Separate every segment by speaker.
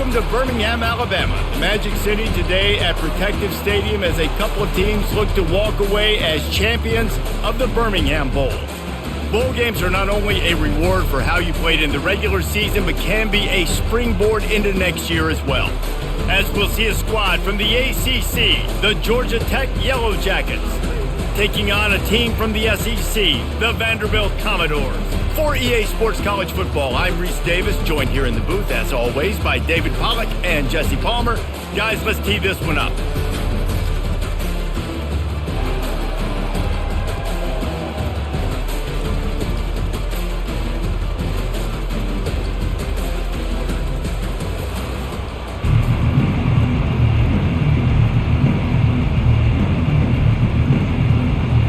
Speaker 1: Welcome to Birmingham, Alabama, the Magic City today at Protective Stadium as a couple of teams look to walk away as champions of the Birmingham Bowl. Bowl games are not only a reward for how you played in the regular season, but can be a springboard into next year as well. As we'll see a squad from the ACC, the Georgia Tech Yellow Jackets, taking on a team from the SEC, the Vanderbilt Commodores. For EA Sports College Football, I'm Reese Davis, joined here in the booth, as always, by David Pollack and Jesse Palmer. Guys, let's tee this one up.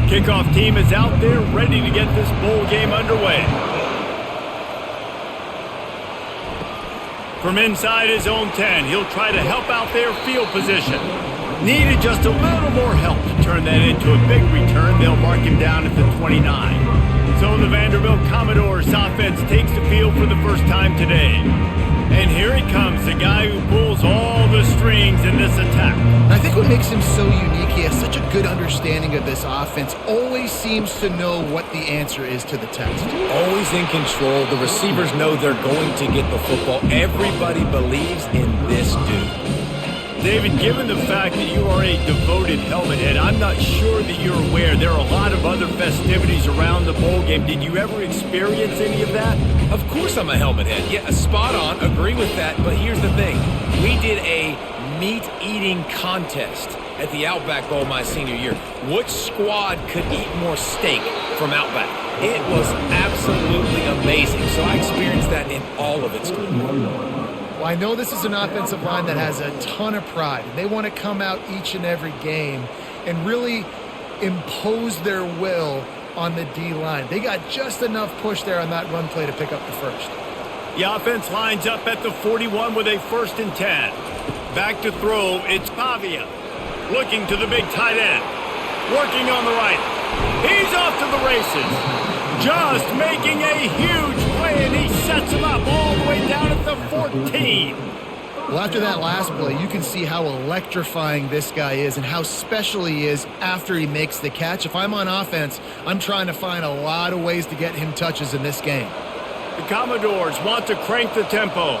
Speaker 1: Kickoff team is out there ready to get this bowl game underway. From inside his own 10, he'll try to help out their field position. Needed just a little more help to turn that into a big return. They'll mark him down at the 29. So the Vanderbilt Commodores offense takes the field for the first time today. And here he comes, the guy who pulls all the strings in this attack.
Speaker 2: I think what makes him so unique, he has such a good understanding of this offense, always seems to know what the answer is to the test.
Speaker 3: Always in control. The receivers know they're going to get the football. Everybody believes in this dude.
Speaker 1: David, given the fact that you are a devoted helmet head, I'm not sure that you're aware there are a lot of other festivities around the bowl game. Did you ever experience any of that?
Speaker 3: Of course I'm a helmet head. Yeah, spot on. Agree with that. But here's the thing. We did a meat-eating contest at the Outback Bowl my senior year. Which squad could eat more steak from Outback? It was absolutely amazing. So I experienced that in all of its glory.
Speaker 2: Well, I know this is an offensive line that has a ton of pride. They want to come out each and every game and really impose their will on the D-line. They got just enough push there on that run play to pick up the first.
Speaker 1: The offense lines up at the 41 with a 1st and 10. Back to throw, it's Pavia. Looking to the big tight end. Working on the right. He's off to the races. Just making a huge play, and he sets him up all the way down at the 14.
Speaker 2: Well, after that last play, you can see how electrifying this guy is and how special he is after he makes the catch. If I'm on offense, I'm trying to find a lot of ways to get him touches in this game.
Speaker 1: The Commodores want to crank the tempo.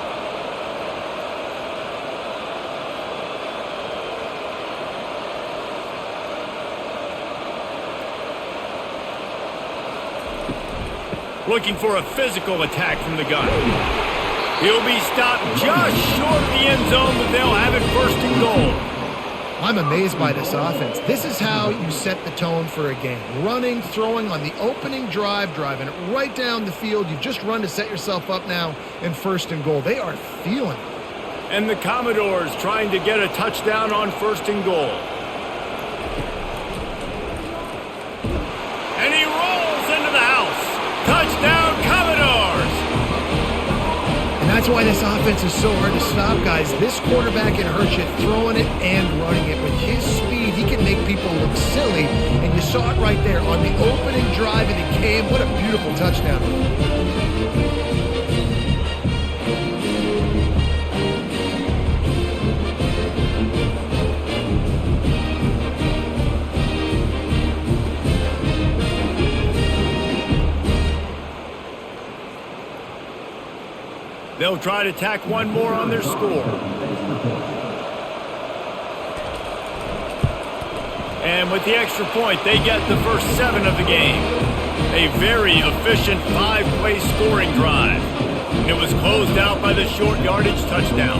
Speaker 1: Looking for a physical attack from the gun. He'll be stopped just short of the end zone, but they'll have it 1st and goal.
Speaker 2: I'm amazed by this offense. This is how you set the tone for a game. Running, throwing on the opening drive, driving it right down the field. You just run to set yourself up now in 1st and goal. They are feeling it.
Speaker 1: And the Commodores trying to get a touchdown on 1st and goal. And he rolls into the house. Touchdown, Commodores!
Speaker 2: And that's why this offense is so hard to stop, guys. This quarterback can hurt you throwing it and running it. With his speed, he can make people look silly. And you saw it right there on the opening drive of the game. What a beautiful touchdown.
Speaker 1: They'll try to tack one more on their score. And with the extra point, they get the first 7 of the game. A very efficient 5-play scoring drive. And it was closed out by the short yardage touchdown.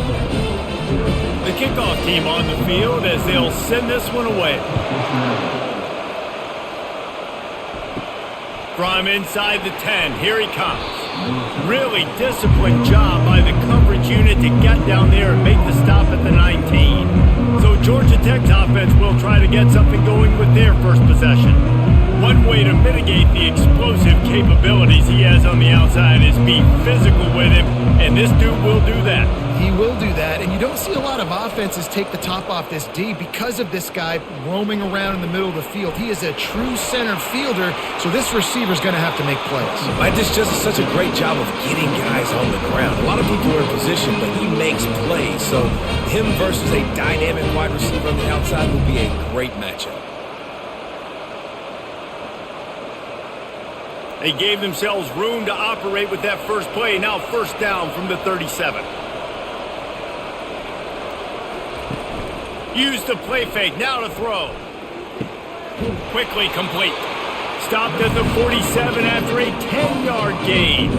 Speaker 1: The kickoff team on the field as they'll send this one away. From inside the 10, here he comes. Really disciplined job by the coverage unit to get down there and make the stop at the 19. So Georgia Tech's offense will try to get something going with their first possession. One way to mitigate the explosive capabilities he has on the outside is be physical with him, and this dude will do that.
Speaker 2: He will do that, and you don't see a lot of offenses take the top off this D because of this guy roaming around in the middle of the field. He is a true center fielder, so this receiver's going to have to make plays.
Speaker 3: Mike just does such a great job of getting guys on the ground. A lot of people are in position, but he makes plays. So him versus a dynamic wide receiver on the outside will be a great matchup.
Speaker 1: They gave themselves room to operate with that first play. Now first down from the 37. Use the play fake. Now to throw. Quickly complete. Stopped at the 47 after a 10-yard gain.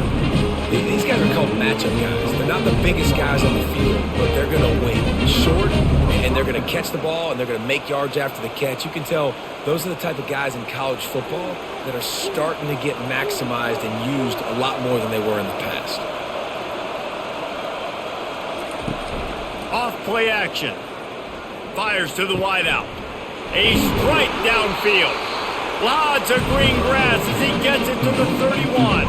Speaker 3: These guys are called matchup guys. They're not the biggest guys on the field, but they're going to win short, and they're going to catch the ball, and they're going to make yards after the catch. You can tell those are the type of guys in college football that are starting to get maximized and used a lot more than they were in the past.
Speaker 1: Off play action. Fires to the wideout. A strike downfield. Lots of green grass as he gets it to the 31.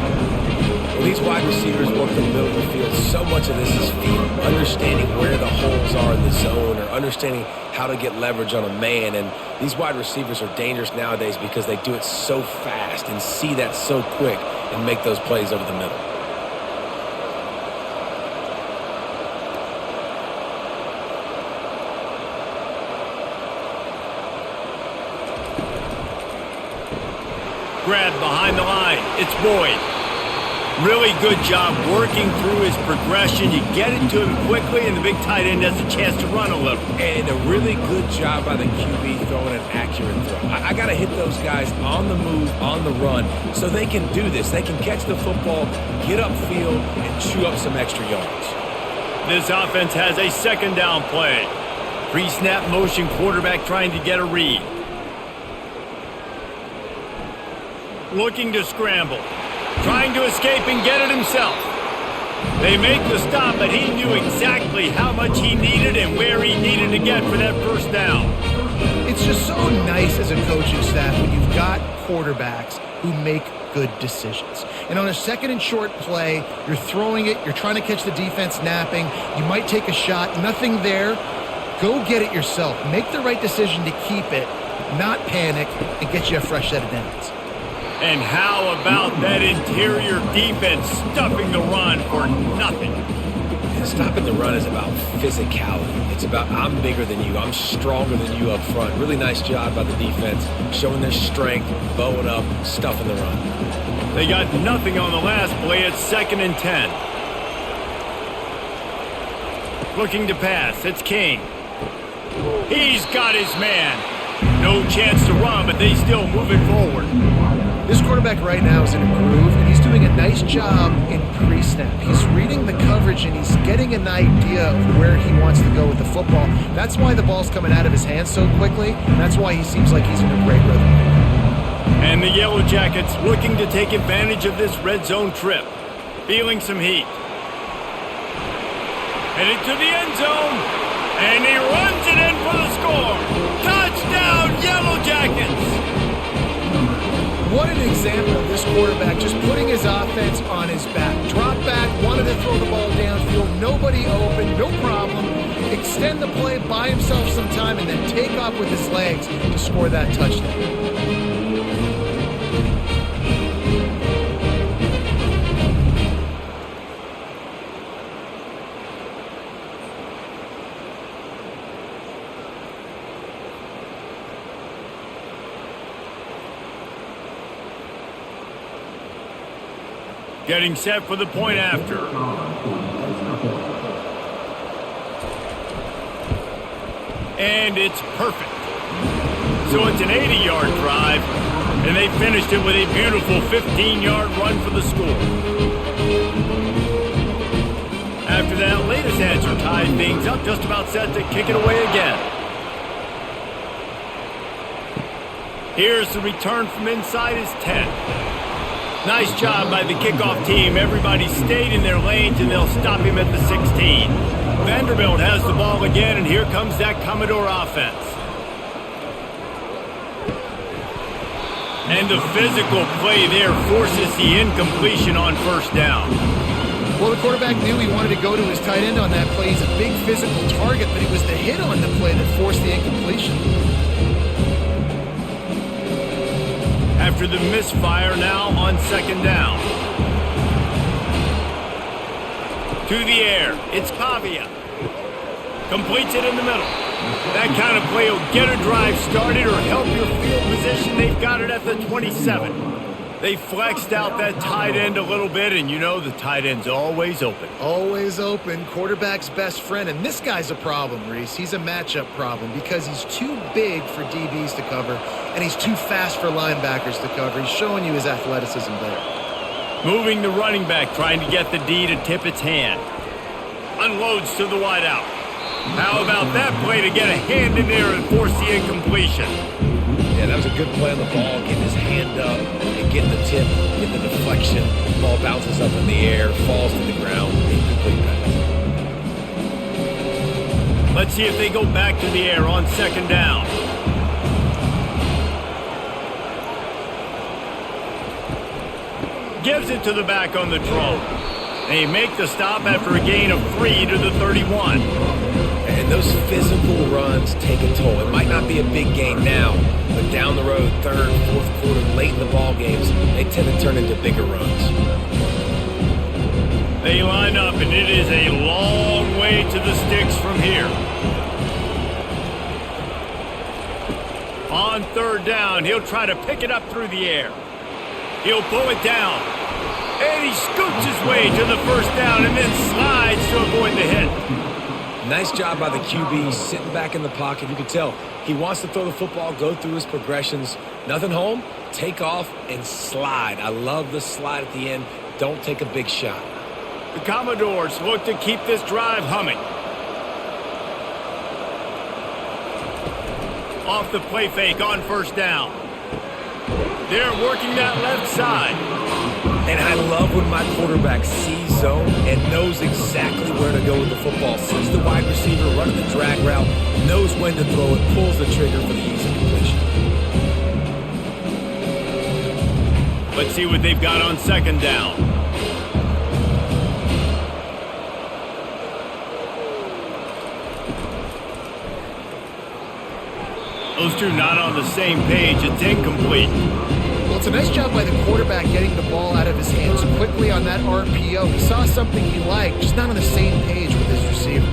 Speaker 3: Well, these wide receivers work the middle of the field. So much of this is feel, understanding where the holes are in the zone or understanding how to get leverage on a man. And these wide receivers are dangerous nowadays because they do it so fast and see that so quick and make those plays over the middle.
Speaker 1: Grab behind the line. It's Boyd. Really good job working through his progression. You get it to him quickly, and the big tight end has a chance to run a little.
Speaker 3: And a really good job by the QB throwing an accurate throw. I got to hit those guys on the move, on the run, so they can do this. They can catch the football, get upfield, and chew up some extra yards.
Speaker 1: This offense has a second down play. Pre-snap motion quarterback trying to get a read. Looking to scramble. Trying to escape and get it himself. They make the stop, but he knew exactly how much he needed and where he needed to get for that first down.
Speaker 2: It's just so nice as a coaching staff when you've got quarterbacks who make good decisions. And on a second and short play, you're throwing it, you're trying to catch the defense napping, you might take a shot, nothing there. Go get it yourself. Make the right decision to keep it, not panic, and get you a fresh set of downs.
Speaker 1: And how about that interior defense stuffing the run for nothing?
Speaker 3: And stopping the run is about physicality. It's about I'm bigger than you. I'm stronger than you up front. Really nice job by the defense, showing their strength, bowing up, stuffing the run.
Speaker 1: They got nothing on the last play. It's 2nd and 10. Looking to pass. It's King. He's got his man. No chance to run, but they still move it forward.
Speaker 2: This quarterback right now is in a groove, and he's doing a nice job in pre-snap. He's reading the coverage, and he's getting an idea of where he wants to go with the football. That's why the ball's coming out of his hands so quickly, and that's why he seems like he's in a great rhythm.
Speaker 1: And the Yellow Jackets looking to take advantage of this red zone trip. Feeling some heat. Headed to the end zone, and he runs it in for the score. Touchdown, Yellow Jackets!
Speaker 2: What an example of this quarterback just putting his offense on his back. Drop back, wanted to throw the ball downfield, nobody open, no problem. Extend the play, buy himself some time, and then take off with his legs to score that touchdown.
Speaker 1: Getting set for the point after. And it's perfect. So it's an 80-yard drive, and they finished it with a beautiful 15-yard run for the score. After that latest answer tied things up, just about set to kick it away again. Here's the return from inside his 10. Nice job by the kickoff team. Everybody stayed in their lanes, and they'll stop him at the 16. Vanderbilt has the ball again, and here comes that Commodore offense. And the physical play there forces the incompletion on first down.
Speaker 2: Well, the quarterback knew he wanted to go to his tight end on that play. He's a big physical target, but it was the hit on the play that forced the incompletion.
Speaker 1: After the misfire, now on second down. To the air, it's Pavia. Completes it in the middle. That kind of play will get a drive started or help your field position. They've got it at the 27. They flexed out that tight end a little bit, and you know the tight end's always open.
Speaker 2: Always open, quarterback's best friend. And this guy's a problem, Reese. He's a matchup problem because he's too big for DBs to cover, and he's too fast for linebackers to cover. He's showing you his athleticism there.
Speaker 1: Moving the running back, trying to get the D to tip its hand. Unloads to the wideout. How about that play to get a hand in there and force the incompletion?
Speaker 3: Yeah, that was a good play on the ball, getting his hand up and getting the tip, getting the deflection. Ball bounces up in the air, falls to the ground, incomplete pass.
Speaker 1: Let's see if they go back to the air on second down. Gives it to the back on the throw. They make the stop after a gain of 3 to the 31.
Speaker 3: And those physical runs take a toll. It might not be a big gain now, but down the road, third, fourth quarter, late in the ball games, they tend to turn into bigger runs.
Speaker 1: They line up, and it is a long way to the sticks from here. On third down, he'll try to pick it up through the air. He'll pull it down. And he scoots his way to the first down and then slides to avoid the hit.
Speaker 3: Nice job by the QB, sitting back in the pocket. You can tell he wants to throw the football, go through his progressions. Nothing home, take off, and slide. I love the slide at the end. Don't take a big shot.
Speaker 1: The Commodores look to keep this drive humming. Off the play fake on first down. They're working that left side.
Speaker 3: And I love when my quarterback sees zone and knows exactly where to go with the football. Sees the wide receiver running the drag route, knows when to throw it, pulls the trigger for the easy completion.
Speaker 1: Let's see what they've got on second down. Those two not on the same page. It's incomplete.
Speaker 2: Well, it's a nice job by the quarterback getting the ball out of his hands quickly on that RPO. He saw something he liked, just not on the same page with his receiver.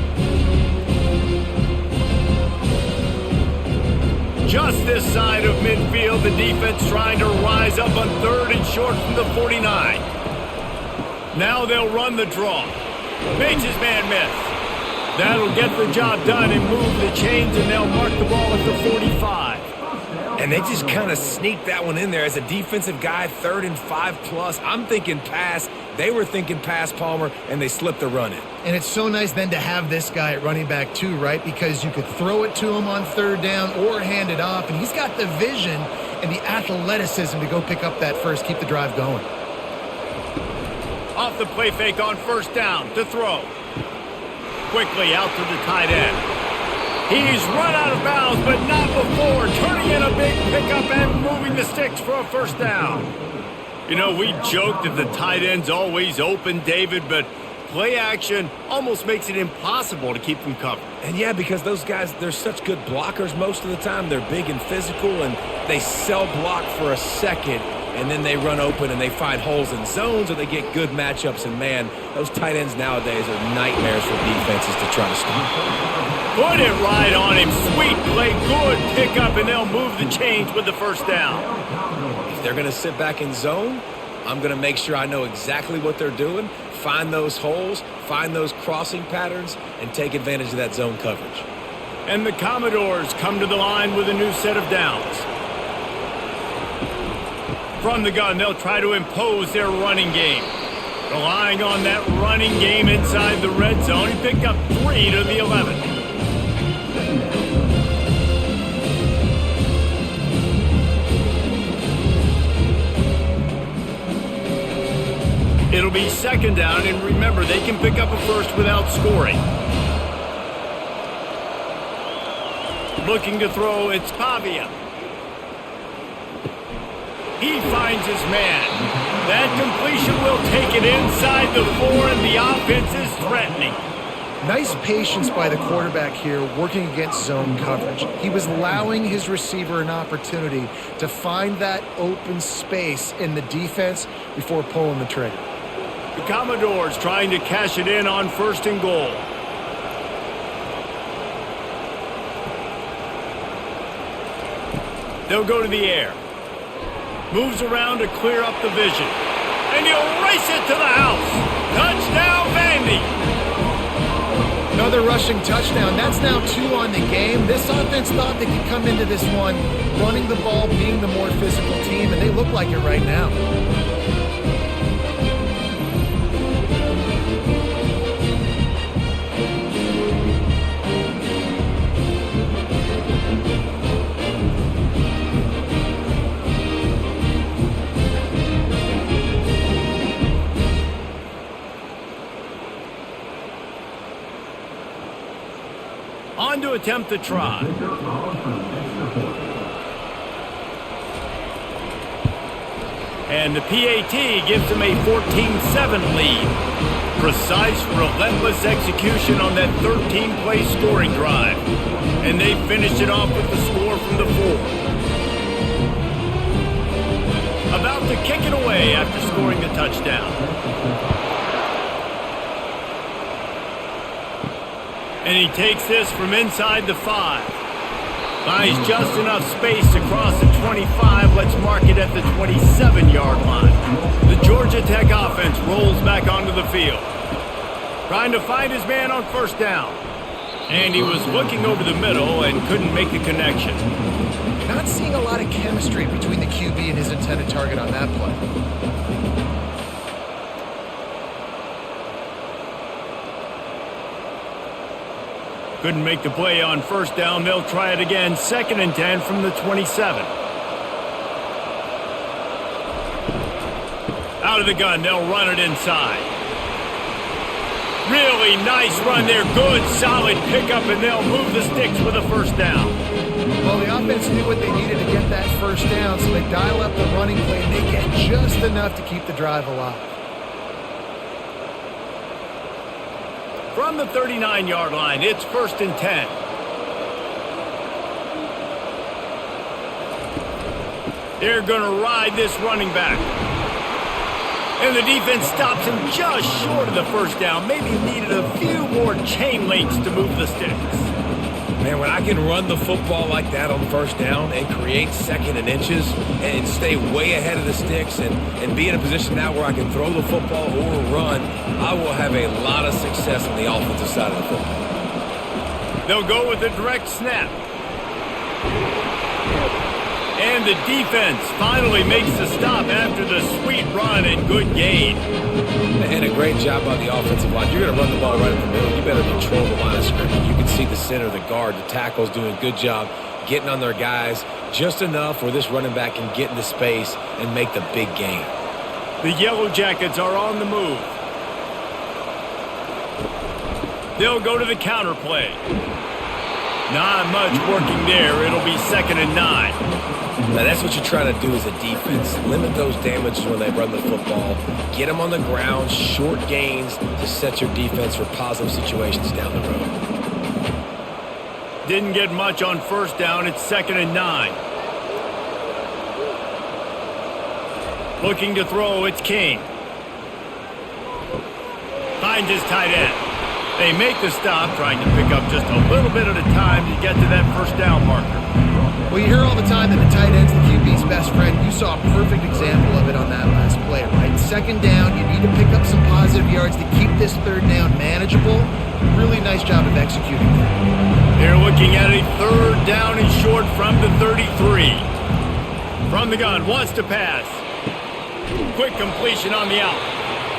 Speaker 1: Just this side of midfield, the defense trying to rise up on third and short from the 49. Now they'll run the draw. Makes his man miss. That'll get the job done and move the chains, and they'll mark the ball at the 45.
Speaker 3: And they just kind of sneaked that one in there as a defensive guy, 3rd and 5+. I'm thinking pass. They were thinking pass, Palmer, and they slipped the run in.
Speaker 2: And it's so nice then to have this guy at running back too, right? Because you could throw it to him on third down or hand it off, and he's got the vision and the athleticism to go pick up that first, keep the drive going.
Speaker 1: Off the play fake on first down to throw. Quickly out to the tight end. He's run out of bounds, but not before turning in a big pickup and moving the sticks for a first down. You know, we joked that the tight end's always open, David, but play action almost makes it impossible to keep them covered.
Speaker 3: And yeah, because those guys, they're such good blockers most of the time. They're big and physical, and they sell block for a second, and then they run open and they find holes in zones, or they get good matchups. And man, those tight ends nowadays are nightmares for defenses to try to stop.
Speaker 1: Put it right on him. Sweet play, good pickup, and they'll move the chains with the first down.
Speaker 3: If they're going to sit back in zone, I'm going to make sure I know exactly what they're doing, find those holes, find those crossing patterns, and take advantage of that zone coverage.
Speaker 1: And the Commodores come to the line with a new set of downs. From the gun, they'll try to impose their running game. Relying on that running game inside the red zone, he picked up 3 to the 11. It'll be second down, and remember, they can pick up a first without scoring. Looking to throw, it's Pavia. He finds his man. That completion will take it inside the 4, and the offense is threatening.
Speaker 2: Nice patience by the quarterback here, working against zone coverage. He was allowing his receiver an opportunity to find that open space in the defense before pulling the trigger.
Speaker 1: The Commodores trying to cash it in on 1st and goal. They'll go to the air. Moves around to clear up the vision. And he'll race it to the house. Touchdown, Vandy.
Speaker 2: Another rushing touchdown. That's now 2 on the game. This offense thought they could come into this one running the ball, being the more physical team, and they look like it right now.
Speaker 1: On to attempt the try. And the PAT gives him a 14-7 lead. Precise, relentless execution on that 13-play scoring drive. And they finished it off with the score from the 4. About to kick it away after scoring the touchdown. And he takes this from inside the 5. Finds just enough space to cross the 25. Let's mark it at the 27-yard line. The Georgia Tech offense rolls back onto the field. Trying to find his man on 1st down. And he was looking over the middle and couldn't make the connection.
Speaker 2: Not seeing a lot of chemistry between the QB and his intended target on that play.
Speaker 1: Couldn't make the play on 1st down. They'll try it again. 2nd and 10 from the 27. Out of the gun. They'll run it inside. Really nice run there. Good, solid pickup, and they'll move the sticks with a 1st down.
Speaker 2: Well, the offense knew what they needed to get that 1st down, so they dial up the running play, and they get just enough to keep the drive alive.
Speaker 1: From the 39-yard line, it's 1st and 10. They're going to ride this running back. And the defense stops him just short of the 1st down. Maybe needed a few more chain links to move the sticks.
Speaker 3: Man, when I can run the football like that on 1st down and create 2nd and inches and stay way ahead of the sticks and be in a position now where I can throw the football or run, I will have a lot of success on the offensive side of the football.
Speaker 1: They'll go with a direct snap. And the defense finally makes the stop after the sweet run and good gain.
Speaker 3: And a great job by the offensive line. You're going to run the ball right in the middle. You better control the line of scrimmage. You can see the center, the guard, the tackles doing a good job getting on their guys just enough where this running back can get into space and make the big gain.
Speaker 1: The Yellow Jackets are on the move. They'll go to the counter play. Not much working there. It'll be 2nd and 9.
Speaker 3: Now, that's what you try to do as a defense. Limit those damages when they run the football. Get them on the ground, short gains to set your defense for positive situations down the road.
Speaker 1: Didn't get much on 1st down. It's 2nd and 9. Looking to throw, it's King. Finds his tight end. They make the stop, trying to pick up just a little bit at a time to get to that 1st down marker.
Speaker 2: Well, you hear all the time that the tight end's the QB's best friend. You saw a perfect example of it on that last play, right? 2nd down, you need to pick up some positive yards to keep this 3rd down manageable. Really nice job of executing that.
Speaker 1: They're looking at a 3rd down and short from the 33. From the gun, wants to pass. Quick completion on the out.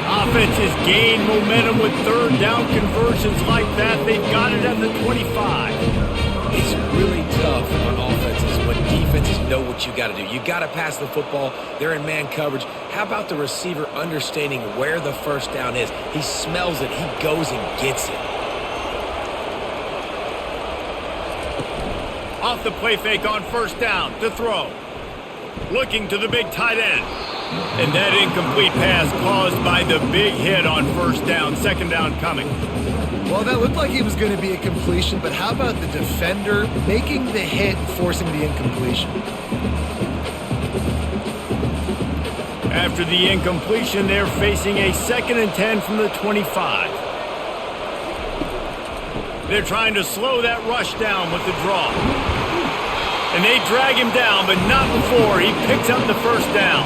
Speaker 1: Offenses gain momentum with 3rd down conversions like that. They've got it at the 25.
Speaker 3: It's really tough on offenses when defenses know what you got to do. You got to pass the football. They're in man coverage. How about the receiver understanding where the 1st down is? He smells it. He goes and gets it.
Speaker 1: Off the play fake on 1st down to throw. looking to the big tight end. And that incomplete pass caused by the big hit on first down, second down coming.
Speaker 2: Well, that looked like he was going to be a completion, but how about the defender making the hit, forcing the incompletion?
Speaker 1: After the incompletion, they're facing a 2nd and 10 from the 25. They're trying to slow that rush down with the draw. And they drag him down, but not before he picks up the first down.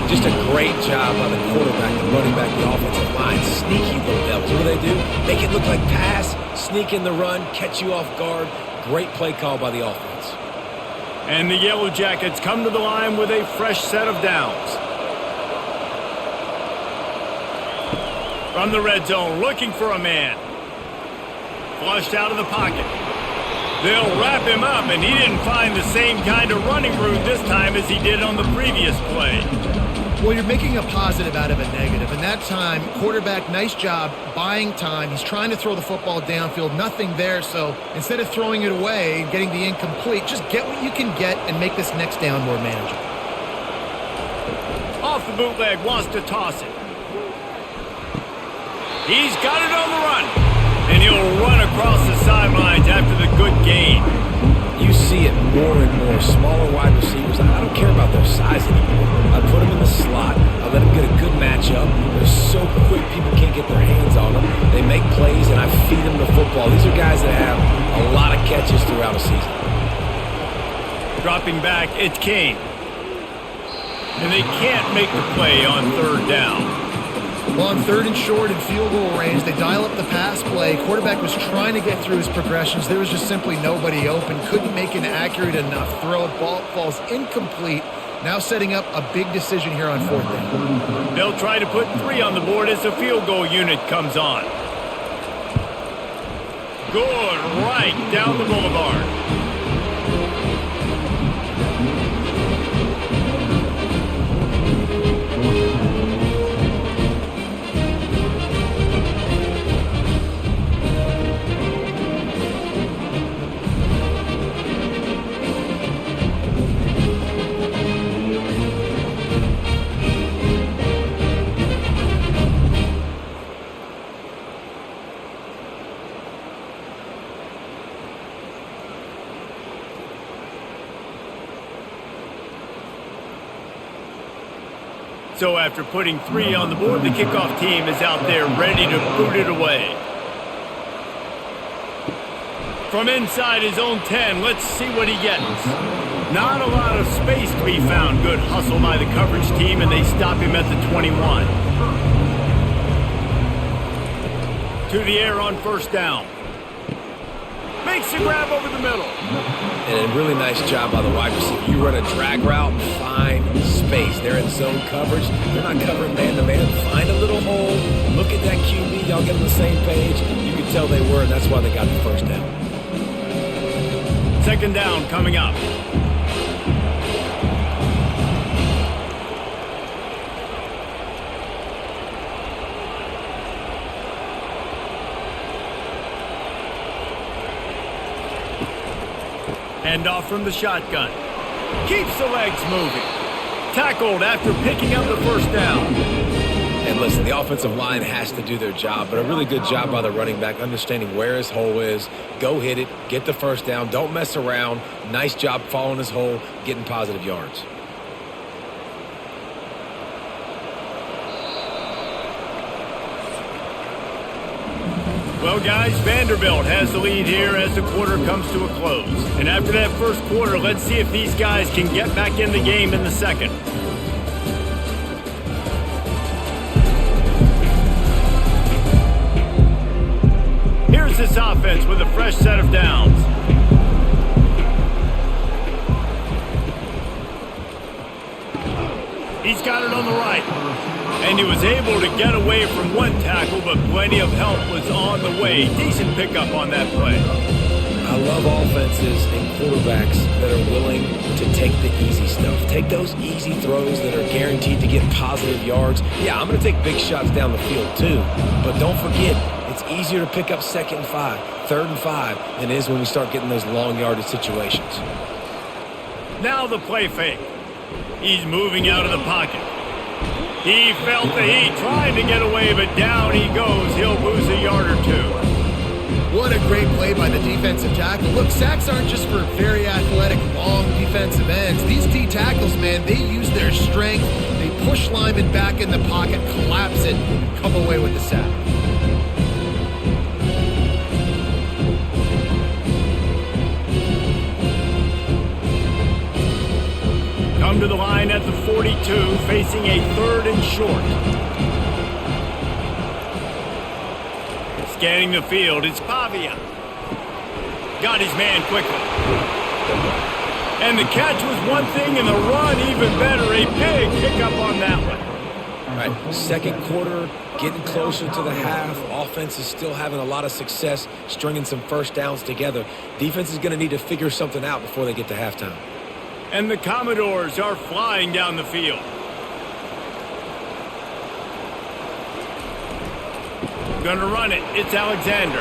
Speaker 3: Just a great job by the quarterback, the running back, the offensive line. Sneaky little devils. What do? Make it look like pass, sneak in the run, catch you off guard. Great play call by the offense.
Speaker 1: And the Yellow Jackets come to the line with a fresh set of downs. From the red zone, looking for a man. Flushed out of the pocket. They'll wrap him up, and he didn't find the same kind of running route this time as he did on the previous play.
Speaker 2: Well, you're making a positive out of a negative, and that time, quarterback, nice job buying time. He's trying to throw the football downfield, nothing there, so instead of throwing it away and getting the incomplete, just get what you can get and make this next down more manageable.
Speaker 1: Off the bootleg, wants to toss it. He's got it on the run, and he'll run across the sidelines after the good gain.
Speaker 3: You see it more and more. Smaller wide receivers, I don't care about their size anymore. I put them in the slot. I let them get a good matchup. They're so quick, people can't get their hands on them. They make plays, and I feed them the football. These are guys that have a lot of catches throughout a season.
Speaker 1: Dropping back, it's King. And they can't make the play on third down.
Speaker 2: Well, on 3rd and short and field goal range, they dial up the pass play. Quarterback was trying to get through his progressions. There was just simply nobody open. Couldn't make an accurate enough throw. Ball falls incomplete. Now setting up a big decision here on 4th down.
Speaker 1: They'll try to put 3 on the board as the field goal unit comes on. Good, right down the boulevard. So after putting 3 on the board, the kickoff team is out there ready to boot it away. From inside his own 10, let's see what he gets. Not a lot of space to be found. Good hustle by the coverage team, and they stop him at the 21. To the air on first down. Makes the grab over the middle.
Speaker 3: And a really nice job by the wide receiver. You run a drag route, find space. They're in zone coverage. They're not covering man-to-man. Find a little hole. Look at that QB. Y'all get on the same page. You can tell they were, and that's why they got the first down.
Speaker 1: 2nd down coming up. Hand off from the shotgun. Keeps the legs moving. Tackled after picking up the first down.
Speaker 3: And listen, the offensive line has to do their job, but a really good job by the running back, understanding where his hole is. Go hit it, get the first down, don't mess around. Nice job following his hole, getting positive yards.
Speaker 1: Well, guys, Vanderbilt has the lead here as the quarter comes to a close. And after that first quarter, let's see if these guys can get back in the game in the second. Here's this offense with a fresh set of downs. He's got it on the right. And he was able to get away from one tackle, but plenty of help was on the way. Decent pickup on that play.
Speaker 3: I love offenses and quarterbacks that are willing to take the easy stuff. Take those easy throws that are guaranteed to get positive yards. Yeah, I'm going to take big shots down the field too. But don't forget, it's easier to pick up 2nd and 5, 3rd and 5 than it is when we start getting those long yardage situations.
Speaker 1: Now the play fake. He's moving out of the pocket. He felt the heat trying to get away, but down he goes. He'll lose a yard or two.
Speaker 2: What a great play by the defensive tackle. Look, sacks aren't just for very athletic, long defensive ends. These D tackles, man, they use their strength. They push linemen back in the pocket, collapse it, and come away with the sack.
Speaker 1: Come to the line at the 42, facing a 3rd and short. Scanning the field, it's Pavia. Got his man quickly. And the catch was one thing, and the run even better. A big pickup on that one.
Speaker 3: All right, second quarter, getting closer to the half. Offense is still having a lot of success stringing some first downs together. Defense is going to need to figure something out before they get to halftime.
Speaker 1: And the Commodores are flying down the field. Gonna run it. It's Alexander.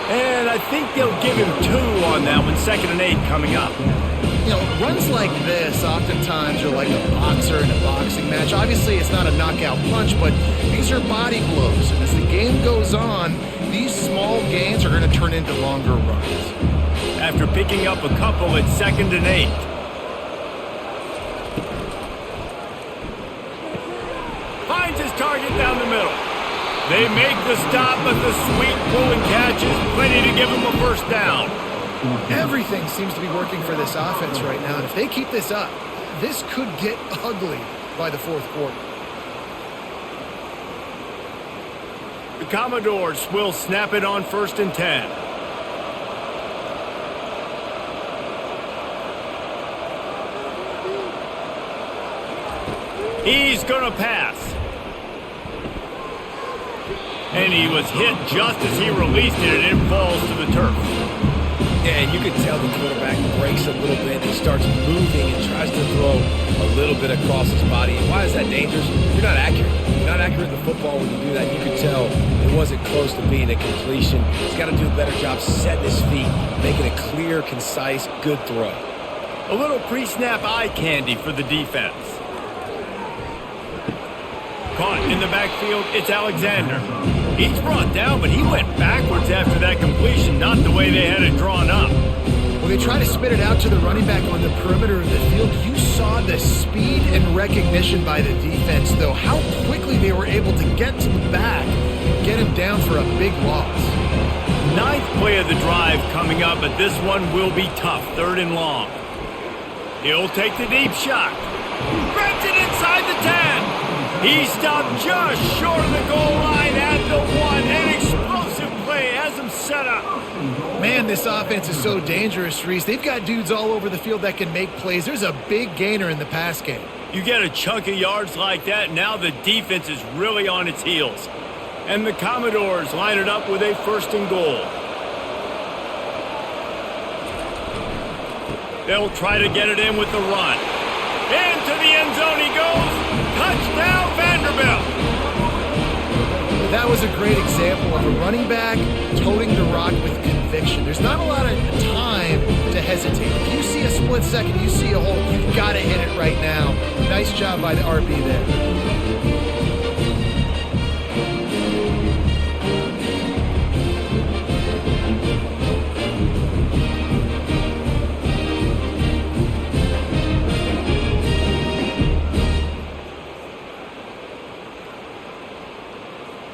Speaker 1: And I think they'll give him 2 on that one. 2nd and 8 coming up.
Speaker 2: You know, runs like this oftentimes are like a boxer in a boxing match. Obviously, it's not a knockout punch, but these are body blows. And as the game goes on, these small gains are going to turn into longer runs.
Speaker 1: After picking up a couple, it's 2nd and 8. Finds his target down the middle. They make the stop, but the sweet pulling catch is plenty to give him a first down.
Speaker 2: Everything seems to be working for this offense right now. And if they keep this up, this could get ugly by the 4th quarter.
Speaker 1: The Commodores will snap it on 1st and 10. He's going to pass. And he was hit just as he released it, and it falls to the turf.
Speaker 3: Yeah, and you can tell the quarterback breaks a little bit. He starts moving and tries to throw a little bit across his body. And why is that dangerous? You're not accurate. You're not accurate in the football when you do that. You can tell it wasn't close to being a completion. He's got to do a better job setting his feet, making a clear, concise, good throw.
Speaker 1: A little pre-snap eye candy for the defense. Caught in the backfield, it's Alexander. He's brought down, but he went backwards after that completion, not the way they had it drawn up.
Speaker 2: When they try to spit it out to the running back on the perimeter of the field, you saw the speed and recognition by the defense, though, how quickly they were able to get to the back and get him down for a big loss.
Speaker 1: 9th play of the drive coming up, but this one will be tough, 3rd and long. He'll take the deep shot. Grabs it inside the 10. He stopped just short of the goal line at the 1. An explosive play has him set up.
Speaker 2: Man, this offense is so dangerous, Reese. They've got dudes all over the field that can make plays. There's a big gainer in the pass game.
Speaker 1: You get a chunk of yards like that, now the defense is really on its heels. And the Commodores line it up with a 1st and goal. They'll try to get it in with the run. Into the end zone he goes. Touchdown, Vanderbilt.
Speaker 2: That was a great example of a running back toting the rock with conviction. There's not a lot of time to hesitate. If you see a split second, you see a hole, you've got to hit it right now. Nice job by the RB there.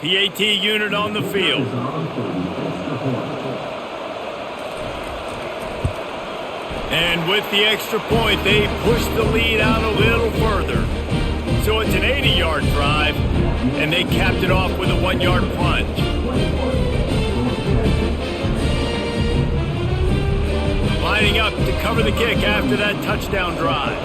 Speaker 1: PAT unit on the field. And with the extra point, they push the lead out a little further. So it's an 80-yard drive, and they capped it off with a 1-yard plunge. Lining up to cover the kick after that touchdown drive.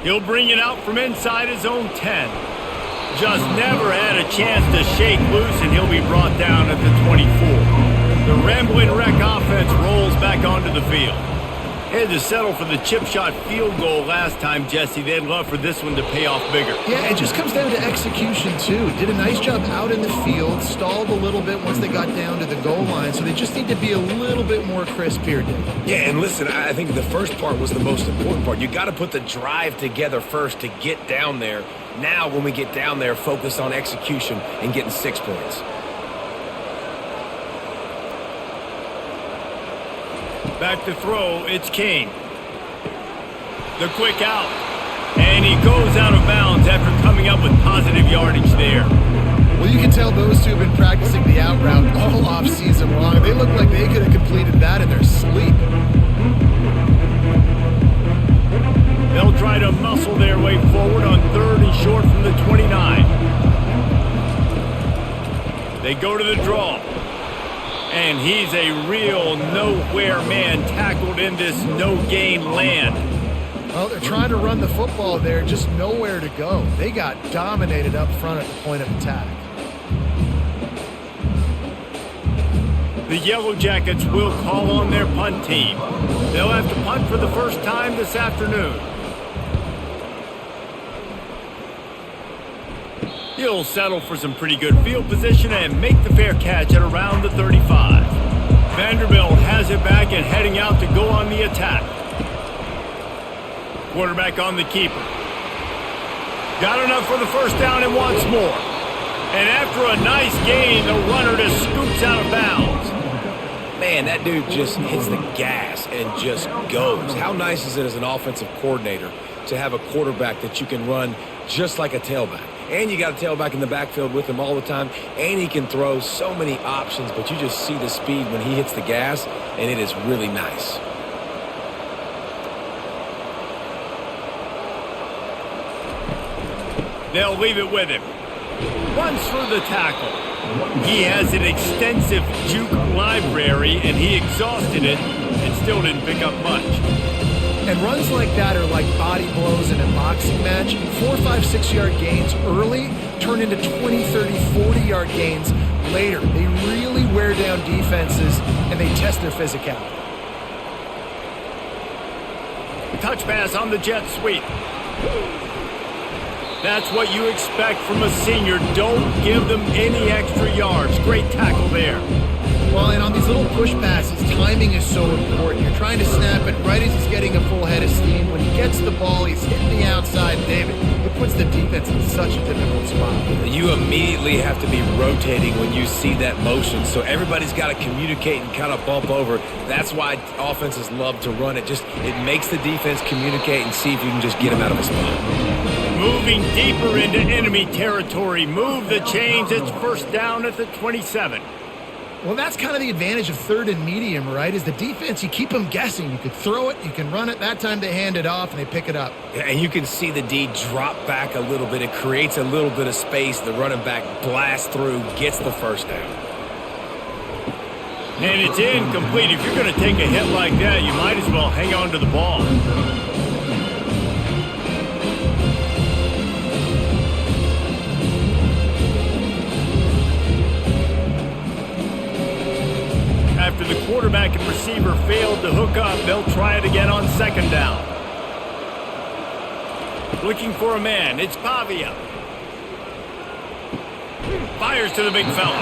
Speaker 1: He'll bring it out from inside his own 10. Just never had a chance to shake loose, and he'll be brought down at the 24. The rambling wreck offense rolls back onto the field. Had to settle for the chip shot field goal last time, Jesse. They'd love for this one to pay off bigger.
Speaker 2: Yeah, it just comes down to execution, too. Did a nice job out in the field, stalled a little bit once they got down to the goal line, so they just need to be a little bit more crisp here, Dave.
Speaker 3: Yeah, and listen, I think the first part was the most important part. You got to put the drive together first to get down there. Now, when we get down there, focus on execution and getting 6 points.
Speaker 1: Back to throw, it's King. The quick out. And he goes out of bounds after coming up with positive yardage there.
Speaker 2: Well, you can tell those two have been practicing the out route all off season long. They look like they could have completed that in their sleep.
Speaker 1: They'll try to muscle their way forward on 3rd and short from the 29. They go to the draw. And he's a real nowhere man tackled in this no-gain land.
Speaker 2: Well, they're trying to run the football there, just nowhere to go. They got dominated up front at the point of attack.
Speaker 1: The Yellow Jackets will call on their punt team. They'll have to punt for the first time this afternoon. He'll settle for some pretty good field position and make the fair catch at around the 35. Vanderbilt has it back and heading out to go on the attack. Quarterback on the keeper. Got enough for the first down and wants more. And after a nice gain, the runner just scoops out of bounds.
Speaker 3: Man, that dude just hits the gas and just goes. How nice is it as an offensive coordinator to have a quarterback that you can run just like a tailback? And you got a tailback in the backfield with him all the time. And he can throw so many options, but you just see the speed when he hits the gas, and it is really nice.
Speaker 1: They'll leave it with him. Runs through the tackle. He has an extensive juke library, and he exhausted it and still didn't pick up much.
Speaker 2: And runs like that are like body blows in a boxing match. 4, 5, 6-yard gains early turn into 20, 30, 40-yard gains later. They really wear down defenses, and they test their physicality.
Speaker 1: Touch pass on the jet sweep. That's what you expect from a senior. Don't give them any extra yards. Great tackle there.
Speaker 2: Well, and on these little push passes, timing is so important. You're trying to snap it right as he's getting a full head of steam. When he gets the ball, he's hitting the outside. David, it puts the defense in such a difficult spot.
Speaker 3: You immediately have to be rotating when you see that motion, so everybody's got to communicate and kind of bump over. That's why offenses love to run it. It makes the defense communicate and see if you can just get him out of a spot.
Speaker 1: Moving deeper into enemy territory. Move the chains. It's first down at the 27.
Speaker 2: Well, that's kind of the advantage of 3rd and medium, right? Is the defense, you keep them guessing. You could throw it, you can run it. That time they hand it off and they pick it up.
Speaker 3: And you can see the D drop back a little bit. It creates a little bit of space. The running back blasts through, gets the first down.
Speaker 1: And it's incomplete. If you're going to take a hit like that, you might as well hang on to the ball. After the quarterback and receiver failed to hook up, they'll try it again on 2nd down. Looking for a man, it's Pavia. Fires to the big fella.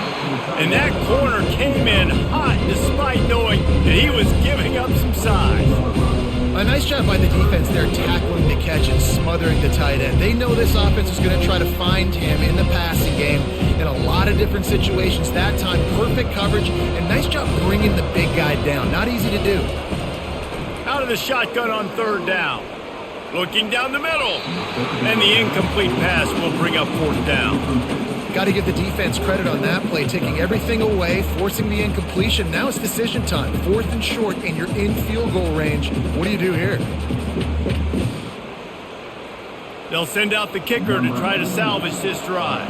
Speaker 1: And that corner came in hot despite knowing that he was giving up some size.
Speaker 2: A nice job by the defense there, tackling the catch and smothering the tight end. They know this offense is going to try to find him in the passing game in a lot of different situations. That time, perfect coverage, and nice job bringing the big guy down. Not easy to do.
Speaker 1: Out of the shotgun on 3rd down. Looking down the middle. And the incomplete pass will bring up 4th down.
Speaker 2: Got to give the defense credit on that play, taking everything away, forcing the incompletion. Now it's decision time. 4th and short, and you're in field goal range. What do you do here?
Speaker 1: They'll send out the kicker to try to salvage this drive.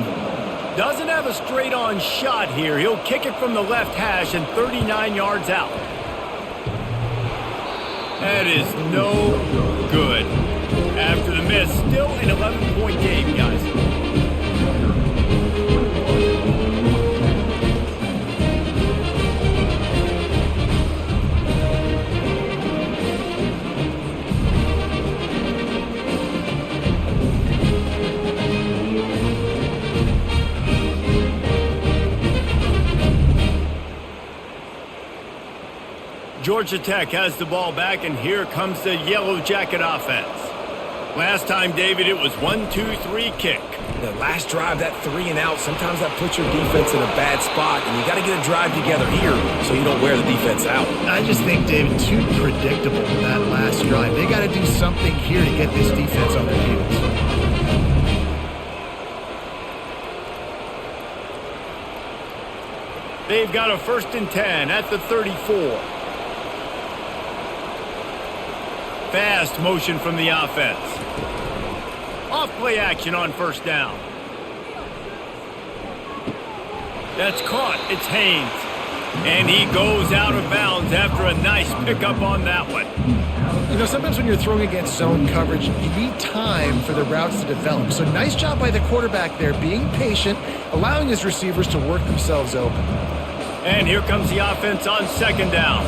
Speaker 1: Doesn't have a straight-on shot here. He'll kick it from the left hash and 39 yards out. That is no good. After the miss, still an 11-point game, guys. Georgia Tech has the ball back, and here comes the Yellow Jacket offense. Last time, David, it was 1-2-3 kick.
Speaker 3: The last drive, that 3 and out, sometimes that puts your defense in a bad spot, and you got to get a drive together here so you don't wear the defense out.
Speaker 2: I just think, David, too predictable with that last drive. They got to do something here to get this defense on their heels.
Speaker 1: They've got a 1st and 10 at the 34. Fast motion from the offense. Off-play action on 1st down. That's caught. It's Haynes. And he goes out of bounds after a nice pickup on that one.
Speaker 2: You know, sometimes when you're throwing against zone coverage, you need time for the routes to develop. So nice job by the quarterback there, being patient, allowing his receivers to work themselves open.
Speaker 1: And here comes the offense on 2nd down.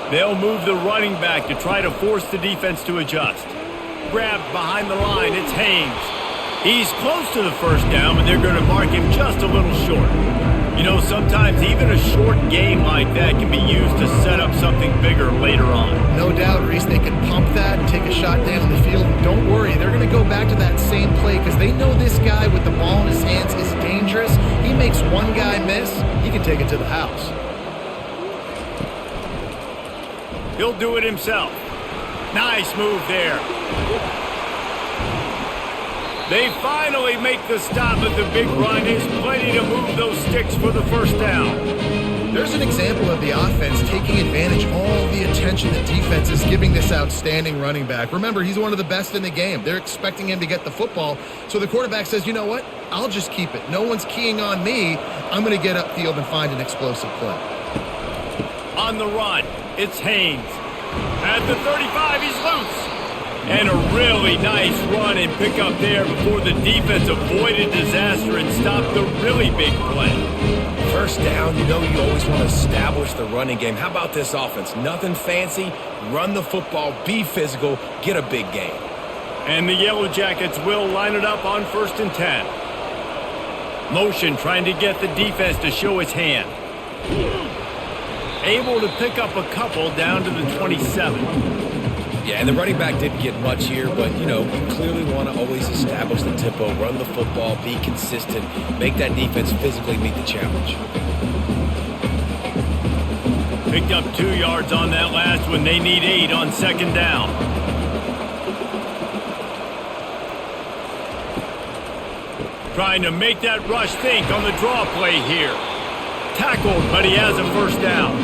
Speaker 1: They'll move the running back to try to force the defense to adjust. Grabbed behind the line, it's Haynes. He's close to the 1st down, but they're going to mark him just a little short. You know, sometimes even a short game like that can be used to set up something bigger later on.
Speaker 2: No doubt, Reese, they can pump that and take a shot down the field. And don't worry, they're going to go back to that same play because they know this guy with the ball in his hands is dangerous. He makes one guy miss, he can take it to the house.
Speaker 1: He'll do it himself. Nice move there. They finally make the stop, but the big run is plenty to move those sticks for the 1st down.
Speaker 2: There's an example of the offense taking advantage of all the attention the defense is giving this outstanding running back. Remember, he's one of the best in the game. They're expecting him to get the football, so the quarterback says, you know what? I'll just keep it. No one's keying on me. I'm going to get upfield and find an explosive play.
Speaker 1: On the run, it's Haynes. At the 35, he's loose. And a really nice run and pick up there before the defense avoided disaster and stopped the really big play.
Speaker 3: 1st down, you know you always want to establish the running game. How about this offense? Nothing fancy. Run the football, be physical, get a big gain.
Speaker 1: And the Yellow Jackets will line it up on 1st and 10. Motion trying to get the defense to show its hand. Able to pick up a couple down to the 27.
Speaker 3: Yeah, and the running back didn't get much here, but, you know, you clearly want to always establish the tempo, run the football, be consistent, make that defense physically meet the challenge.
Speaker 1: Picked up 2 yards on that last one. They need 8 on 2nd down. Trying to make that rush think on the draw play here. Tackled, but he has a 1st down.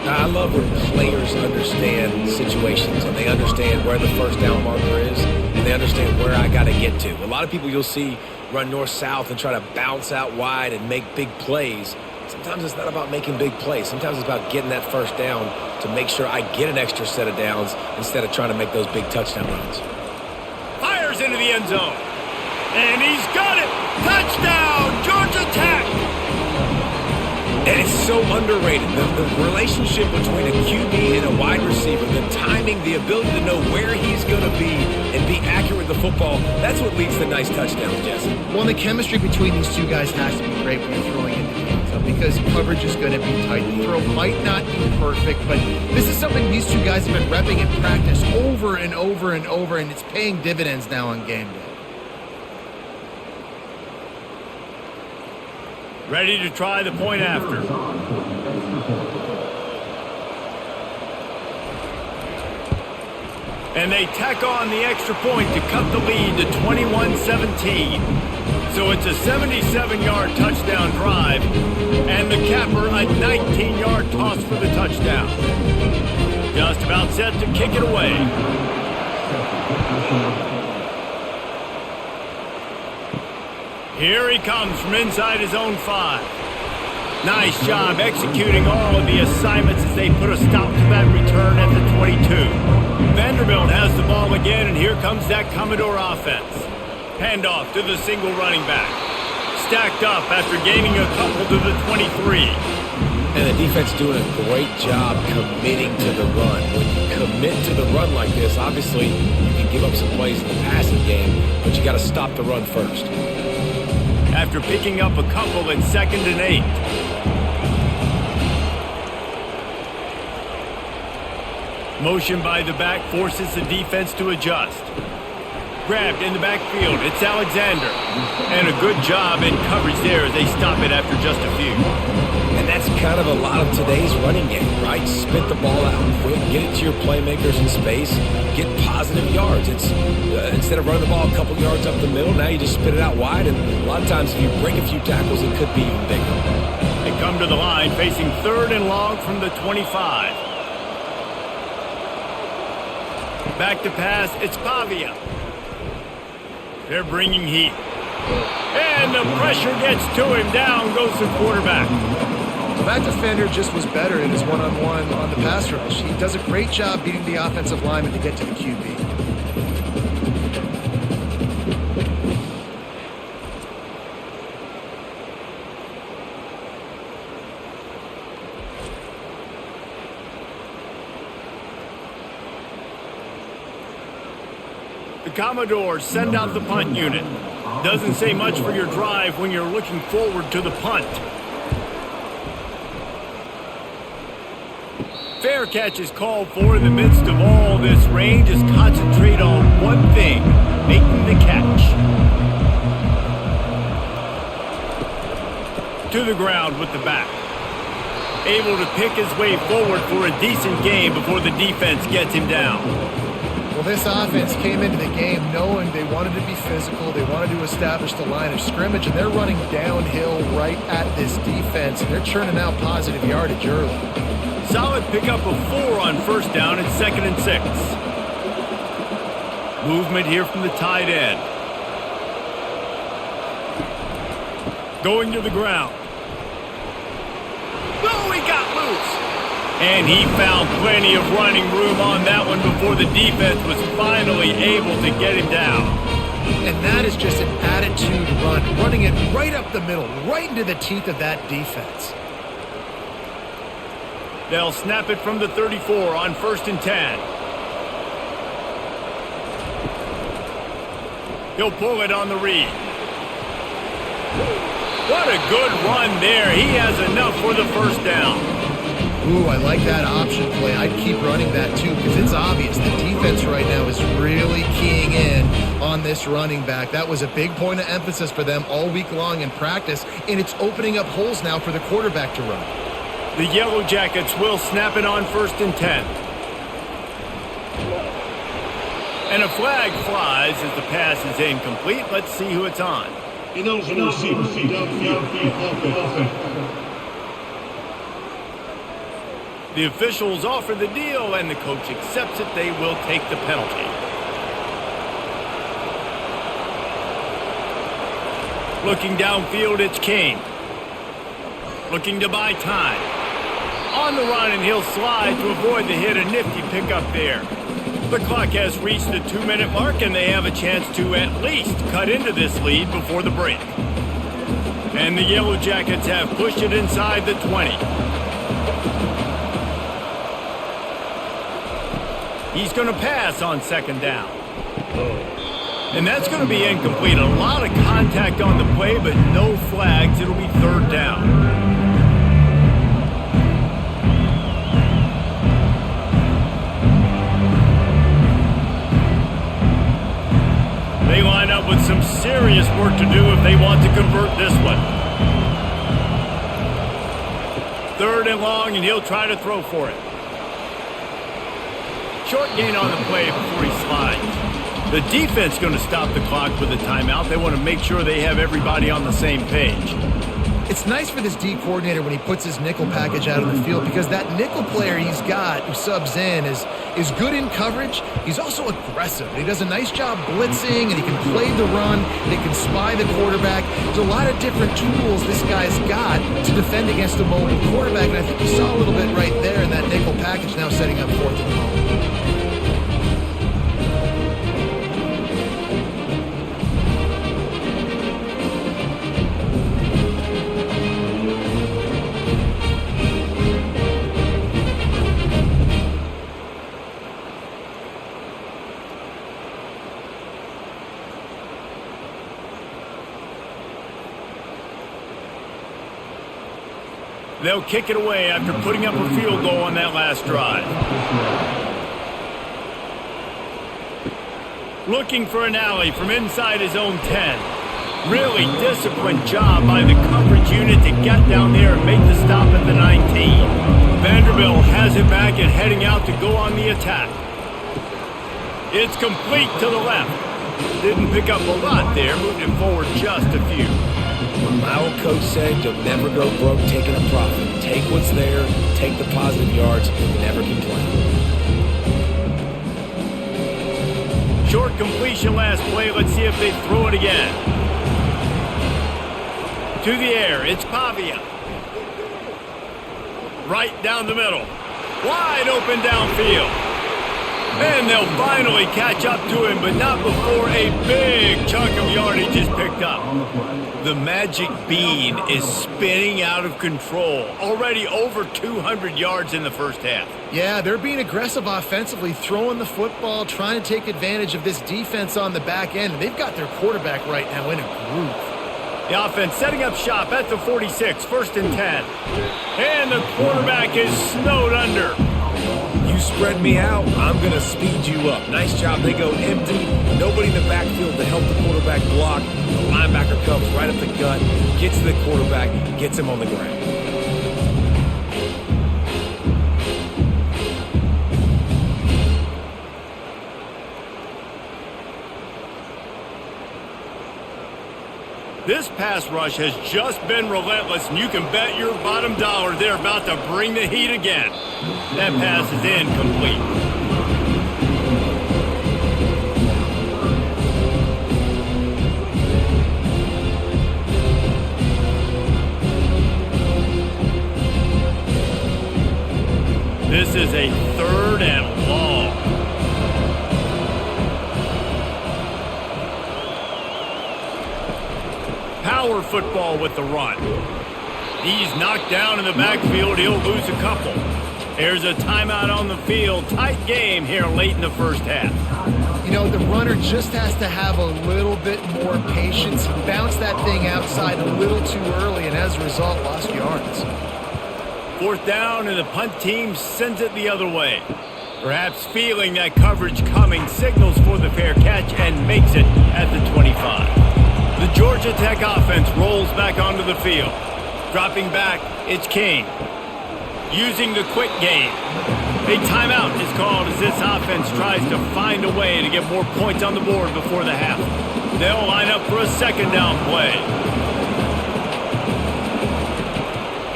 Speaker 3: I love when players understand situations and they understand where the 1st down marker is and they understand where I got to get to. A lot of people you'll see run north-south and try to bounce out wide and make big plays. Sometimes it's not about making big plays. Sometimes it's about getting that 1st down to make sure I get an extra set of downs instead of trying to make those big touchdown runs.
Speaker 1: Fires into the end zone. And he's got it. Touchdown, Georgia Tech.
Speaker 3: And it's so underrated. The relationship between a QB and a wide receiver, the timing, the ability to know where he's going to be and be accurate with the football, that's what leads to nice touchdowns, Jesse.
Speaker 2: Well, the chemistry between these two guys has to be great when you're throwing into the end zone because coverage is going to be tight. The throw might not be perfect, but this is something these two guys have been repping in practice over and over and over, and it's paying dividends now on game day.
Speaker 1: Ready to try the point after. And they tack on the extra point to cut the lead to 21-17. So it's a 77-yard touchdown drive, and the capper a 19-yard toss for the touchdown. Just about set to kick it away. Here he comes from inside his own 5. Nice job executing all of the assignments as they put a stop to that return at the 22. Vanderbilt has the ball again, and here comes that Commodore offense. Handoff to the single running back. Stacked up after gaining a couple to the 23.
Speaker 3: And the defense doing a great job committing to the run. When you commit to the run like this, obviously you can give up some plays in the passing game, but you got to stop the run first.
Speaker 1: After picking up a couple in 2nd and 8. Motion by the back forces the defense to adjust. Grabbed in the backfield. It's Alexander. And a good job in coverage there as they stop it after just a few.
Speaker 3: And that's kind of a lot of today's running game, right? Spit the ball out quick, get it to your playmakers in space, get positive yards. It's instead of running the ball a couple yards up the middle, now you just spit it out wide, and a lot of times if you break a few tackles, it could be even bigger.
Speaker 1: They come to the line facing 3rd and long from the 25. Back to pass, it's Pavia. They're bringing heat. And the pressure gets to him. Down goes the quarterback.
Speaker 2: So that defender just was better in his one-on-one on the pass rush. He does a great job beating the offensive lineman to get to the QB.
Speaker 1: The Commodores send out the punt unit. Doesn't say much for your drive when you're looking forward to the punt. Fair catch is called for in the midst of all this rain. Just concentrate on one thing, making the catch. To the ground with the back. Able to pick his way forward for a decent game before the defense gets him down.
Speaker 2: Well, this offense came into the game knowing they wanted to be physical, they wanted to establish the line of scrimmage, and they're running downhill right at this defense, and they're churning out positive yardage early.
Speaker 1: Solid pickup of 4 on 1st down and 2nd and 6. Movement here from the tight end. Going to the ground. Oh, he got loose. And he found plenty of running room on that one before the defense was finally able to get him down.
Speaker 2: And that is just an attitude run, running it right up the middle, right into the teeth of that defense.
Speaker 1: They'll snap it from the 34 on 1st and 10. He'll pull it on the read. What a good run there. He has enough for the 1st down.
Speaker 2: Ooh, I like that option play. I'd keep running that too because it's obvious the defense right now is really keying in on this running back. That was a big point of emphasis for them all week long in practice, and it's opening up holes now for the quarterback to run.
Speaker 1: The Yellow Jackets will snap it on 1st and 10. And a flag flies as the pass is incomplete. Let's see who it's on. The officials offer the deal, and the coach accepts it. They will take the penalty. Looking downfield, it's Kane. Looking to buy time. On the run, and he'll slide to avoid the hit. A nifty pickup there. The clock has reached the 2-minute mark, and they have a chance to at least cut into this lead before the break. And the Yellow Jackets have pushed it inside the 20. He's going to pass on 2nd down. And that's going to be incomplete. A lot of contact on the play, but no flags. It'll be 3rd down. They line up with some serious work to do if they want to convert this one. 3rd and long, and he'll try to throw for it. Short gain on the play before he slides. The defense going to stop the clock with a timeout. They want to make sure they have everybody on the same page.
Speaker 2: It's nice for this D coordinator when he puts his nickel package out on the field because that nickel player he's got who subs in is good in coverage. He's also aggressive. He does a nice job blitzing, and he can play the run. They can spy the quarterback. There's a lot of different tools this guy's got to defend against a mobile quarterback, and I think you saw a little bit right there in that nickel package now setting up 4th and long.
Speaker 1: They'll kick it away after putting up a field goal on that last drive. Looking for an alley from inside his own 10. Really disciplined job by the coverage unit to get down there and make the stop at the 19. Vanderbilt has it back and heading out to go on the attack. It's complete to the left. Didn't pick up a lot there, moved it forward just a few.
Speaker 3: My old coach said you'll never go broke taking a profit. Take what's there, take the positive yards, and never complain.
Speaker 1: Short completion last play. Let's see if they throw it again. To the air, it's Pavia. Right down the middle. Wide open downfield. And they'll finally catch up to him, but not before a big chunk of yardage is picked up. The magic bean is spinning out of control. Already over 200 yards in the first half.
Speaker 2: Yeah, they're being aggressive offensively, throwing the football, trying to take advantage of this defense on the back end. They've got their quarterback right now in a groove.
Speaker 1: The offense setting up shop at the 46, 1st and 10. And the quarterback is snowed under.
Speaker 3: You spread me out, I'm going to speed you up. Nice job. They go empty. Nobody in the backfield to help the quarterback block. The linebacker comes right up the gut, gets to the quarterback, gets him on the ground.
Speaker 1: This pass rush has just been relentless, and you can bet your bottom dollar they're about to bring the heat again. That pass is incomplete. This is a 3rd and long. Power football with the run. He's knocked down in the backfield. He'll lose a couple. There's a timeout on the field. Tight game here late in the first half.
Speaker 2: You know, the runner just has to have a little bit more patience. Bounce that thing outside a little too early, and as a result, lost yards.
Speaker 1: 4th down, and the punt team sends it the other way. Perhaps feeling that coverage coming, signals for the fair catch and makes it at the 25. The Georgia Tech offense rolls back onto the field. Dropping back, it's King. Using the quick game. A timeout is called as this offense tries to find a way to get more points on the board before the half. They'll line up for a 2nd down play.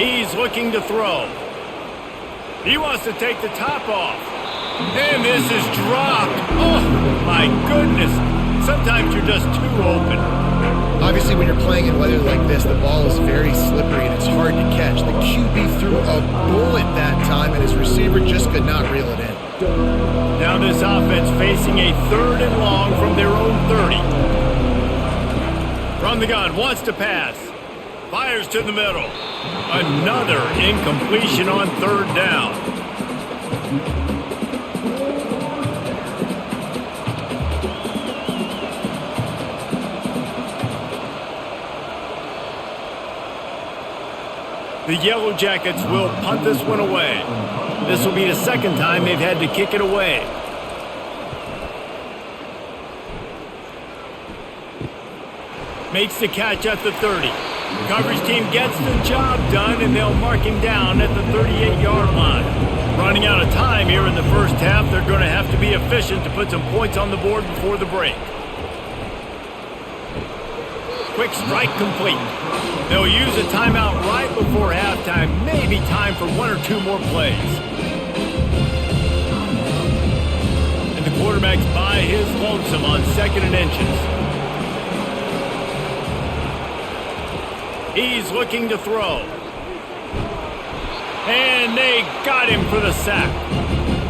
Speaker 1: He's looking to throw. He wants to take the top off. And this is dropped. Oh, my goodness. Sometimes you're just too open.
Speaker 2: Obviously, when you're playing in weather like this, the ball is very slippery and it's hard to catch. The QB threw a bullet that time, and his receiver just could not reel it in.
Speaker 1: Now this offense facing a 3rd and long from their own 30. From the gun, wants to pass. Fires to the middle. Another incompletion on 3rd down. The Yellow Jackets will punt this one away. This will be the 2nd time they've had to kick it away. Makes the catch at the 30. Coverage team gets the job done, and they'll mark him down at the 38-yard line. Running out of time here in the first half, they're going to have to be efficient to put some points on the board before the break. Quick strike complete. They'll use a timeout right before halftime. Maybe time for 1 or 2 more plays. And the quarterback's by his lonesome on 2nd and inches. He's looking to throw. And they got him for the sack.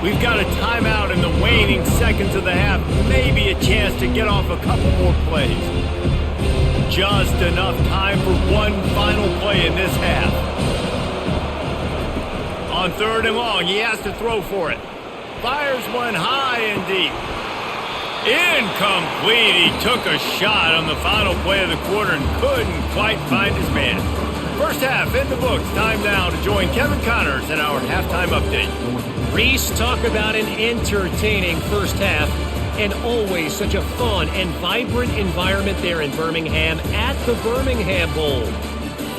Speaker 1: We've got a timeout in the waning seconds of the half. Maybe a chance to get off a couple more plays. Just enough time for one final play in this half. On 3rd and long, he has to throw for it. Fires one high and deep. Incomplete. He took a shot on the final play of the quarter and couldn't quite find his man. First half in the books. Time now to join Kevin Connors in our halftime update.
Speaker 4: Reese, talk about an entertaining first half. And always such a fun and vibrant environment there in Birmingham at the Birmingham Bowl.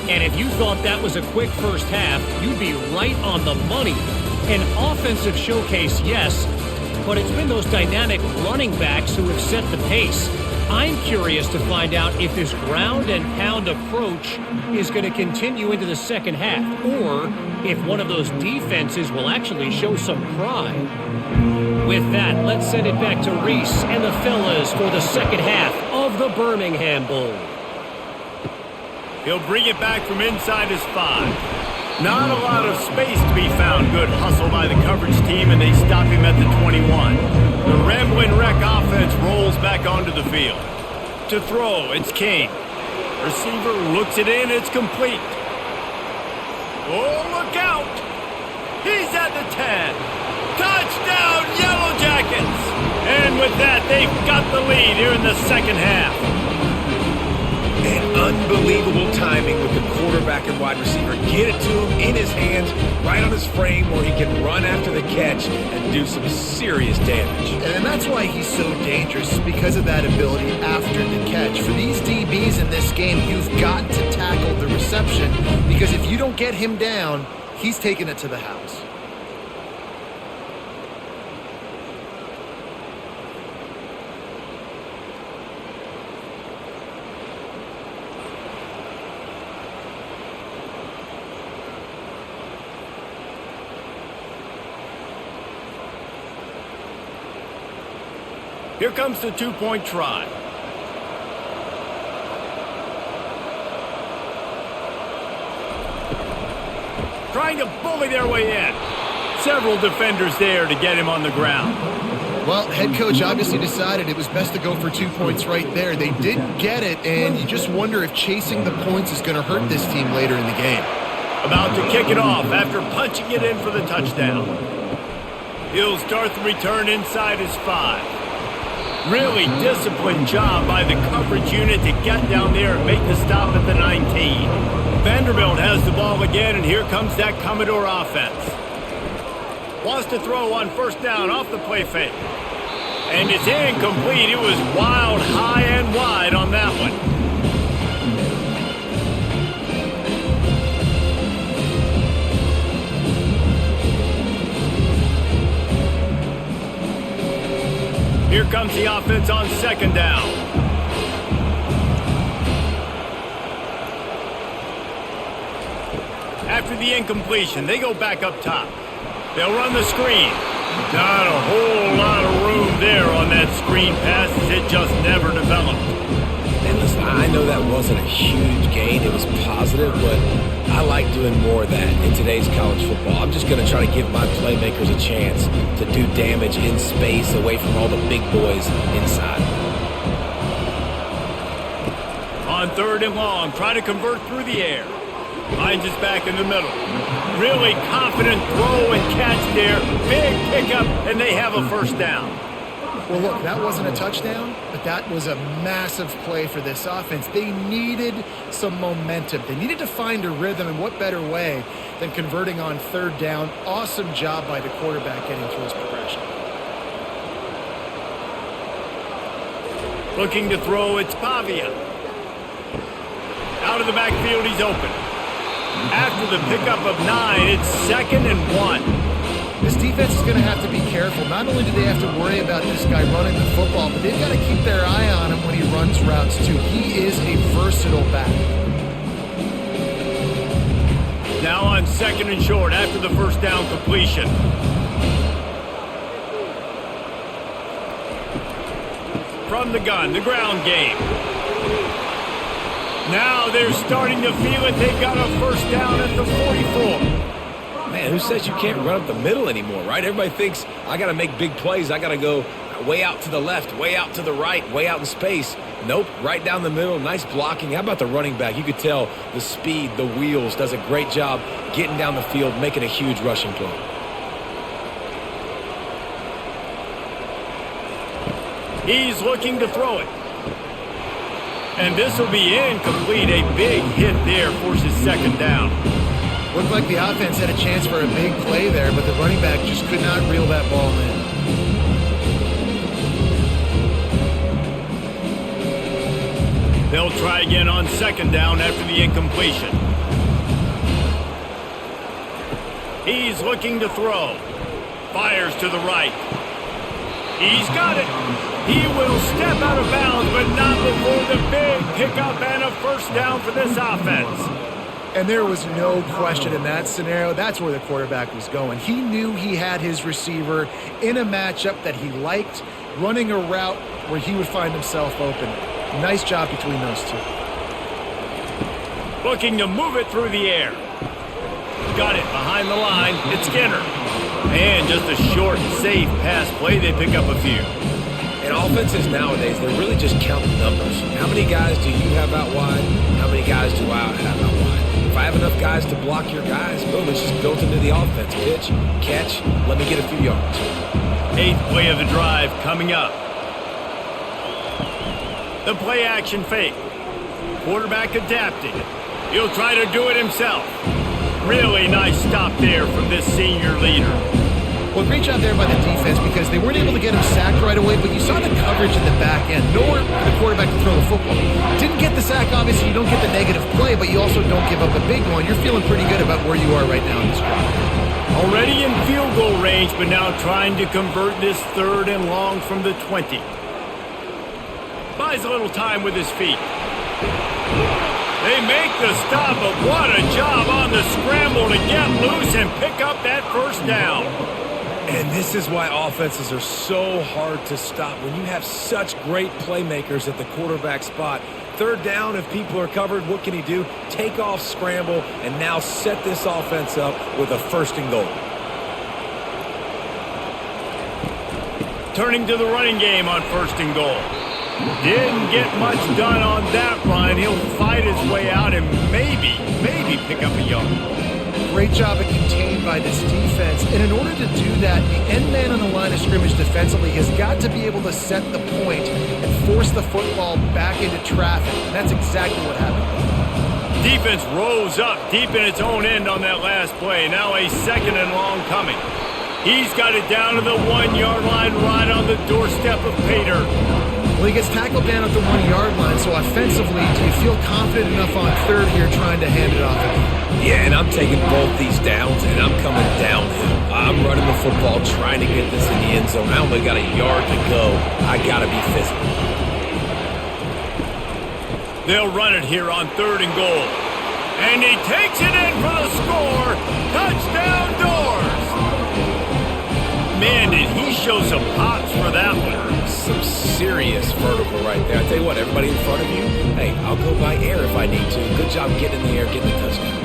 Speaker 4: And if you thought that was a quick first half, you'd be right on the money. An offensive showcase, yes, but it's been those dynamic running backs who have set the pace. I'm curious to find out if this ground and pound approach is going to continue into the second half, or if one of those defenses will actually show some pride. With that, let's send it back to Reese and the fellas for the second half of the Birmingham Bowl.
Speaker 1: He'll bring it back from inside his 5. Not a lot of space to be found. Good hustle by the coverage team, and they stop him at the 21. The Ramblin' Wreck offense rolls back onto the field. To throw, it's King. Receiver looks it in, it's complete. Oh, look out! He's at the 10. Touchdown, Yellow Jackets! And with that, they've got the lead here in the second half.
Speaker 3: And unbelievable timing with the quarterback and wide receiver. Get it to him in his hands, right on his frame where he can run after the catch and do some serious damage.
Speaker 2: And that's why he's so dangerous, because of that ability after the catch. For these DBs in this game, you've got to tackle the reception, because if you don't get him down, he's taking it to the house.
Speaker 1: Here comes the two-point try. Trying to bully their way in. Several defenders there to get him on the ground.
Speaker 2: Well, head coach obviously decided it was best to go for 2 points right there. They did get it, and you just wonder if chasing the points is going to hurt this team later in the game.
Speaker 1: About to kick it off after punching it in for the touchdown. He'll start the return inside his 5. Really disciplined job by the coverage unit to get down there and make the stop at the 19. Vanderbilt has the ball again, and here comes that Commodore offense. Wants to throw on first down off the play fake. And it's incomplete. It was wild, high, and wide on that one. Here comes the offense on second down. After the incompletion, they go back up top. They'll run the screen. Not a whole lot of room there on that screen pass, as it just never developed.
Speaker 3: And listen, I know that wasn't a huge gain. It was positive, but I like doing more of that in today's college football. I'm just going to try to give my playmakers a chance to do damage in space away from all the big boys inside.
Speaker 1: On third and long, try to convert through the air. Finds his back in the middle. Really confident throw and catch there. Big pickup, and they have a first down.
Speaker 2: Well, look, that wasn't a touchdown, but that was a massive play for this offense. They needed some momentum. They needed to find a rhythm, and what better way than converting on third down. Awesome job by the quarterback getting through his progression.
Speaker 1: Looking to throw, it's Pavia. Out of the backfield, he's open. After the pickup of 9, it's 2nd and 1.
Speaker 2: This defense is going to have to be careful. Not only do they have to worry about this guy running the football, but they've got to keep their eye on him when he runs routes too. He is a versatile back.
Speaker 1: Now on 2nd and short after the first down completion. From the gun, the ground game. Now they're starting to feel it. They've got a first down at the 44.
Speaker 3: Man, who says you can't run up the middle anymore, right? Everybody thinks I got to make big plays. I got to go way out to the left, way out to the right, way out in space. Nope, right down the middle. Nice blocking. How about the running back? You could tell the speed, the wheels, does a great job getting down the field, making a huge rushing play.
Speaker 1: He's looking to throw it. And this will be incomplete. A big hit there forces 2nd down.
Speaker 2: Looked like the offense had a chance for a big play there, but the running back just could not reel that ball in.
Speaker 1: try again on second down after the incompletion. He's looking to throw. Fires to the right. He's got it. He will step out of bounds, but not before the big pickup and a first down for this offense.
Speaker 2: And there was no question in that scenario. That's where the quarterback was going. He knew he had his receiver in a matchup that he liked, running a route where he would find himself open. Nice job between those two.
Speaker 1: Looking to move it through the air. Got it behind the line. It's Skinner. And just a short, safe pass play. They pick up a few.
Speaker 3: And offenses nowadays, they're really just counting numbers. How many guys do you have out wide? How many guys do I have out wide? If I have enough guys to block your guys, boom, it's just built into the offense. Pitch, catch, let me get a few yards.
Speaker 1: 8th play of the drive coming up. The play action fake. Quarterback adapting. He'll try to do it himself. Really nice stop there from this senior leader.
Speaker 2: Well, great job there by the defense because they weren't able to get him sacked right away, but you saw the coverage in the back end. Nowhere for the quarterback to throw the football. Didn't get the sack, obviously. You don't get the negative play, but you also don't give up a big one. You're feeling pretty good about where you are right now in this drive.
Speaker 1: Already in field goal range, but now trying to convert this 3rd and long from the 20. Buys a little time with his feet. They make the stop, but what a job on the scramble to get loose and pick up that first down.
Speaker 3: And this is why offenses are so hard to stop. When you have such great playmakers at the quarterback spot, 3rd down, if people are covered, what can he do? Take off, scramble, and now set this offense up with a 1st and goal.
Speaker 1: Turning to the running game on 1st and goal. Didn't get much done on that run. He'll fight his way out and maybe pick up a yard.
Speaker 2: Great job at contained by this defense. And in order to do that, the end man on the line of scrimmage defensively has got to be able to set the point and force the football back into traffic. And that's exactly what happened.
Speaker 1: Defense rose up deep in its own end on that last play. Now a 2nd and long coming. He's got it down to the 1-yard line right on the doorstep of Pater.
Speaker 2: Well, he gets tackled down at the 1-yard line, so offensively, do you feel confident enough on 3rd here trying to hand it off again?
Speaker 3: Yeah, and I'm taking both these downs, and I'm coming downhill. I'm running the football, trying to get this in the end zone. I only got a yard to go. I got to be physical.
Speaker 1: They'll run it here on 3rd and goal. And he takes it in for the score. Touchdown, Doors. Man, did he show some hops for that one.
Speaker 3: Some serious vertical right there. I tell you what, everybody in front of you, hey, I'll go by air if I need to. Good job getting in the air, getting the touchdown.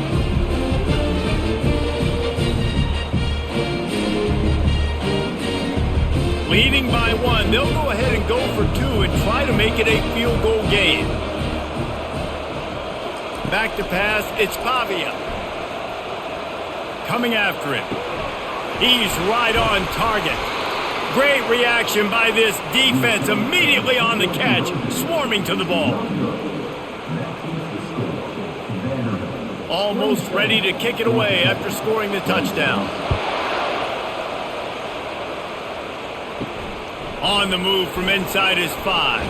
Speaker 1: Leading by 1, they'll go ahead and go for 2 and try to make it a field goal game. Back to pass, it's Pavia. Coming after him. He's right on target. Great reaction by this defense, immediately on the catch, swarming to the ball. Almost ready to kick it away after scoring the touchdown. On the move from inside his 5.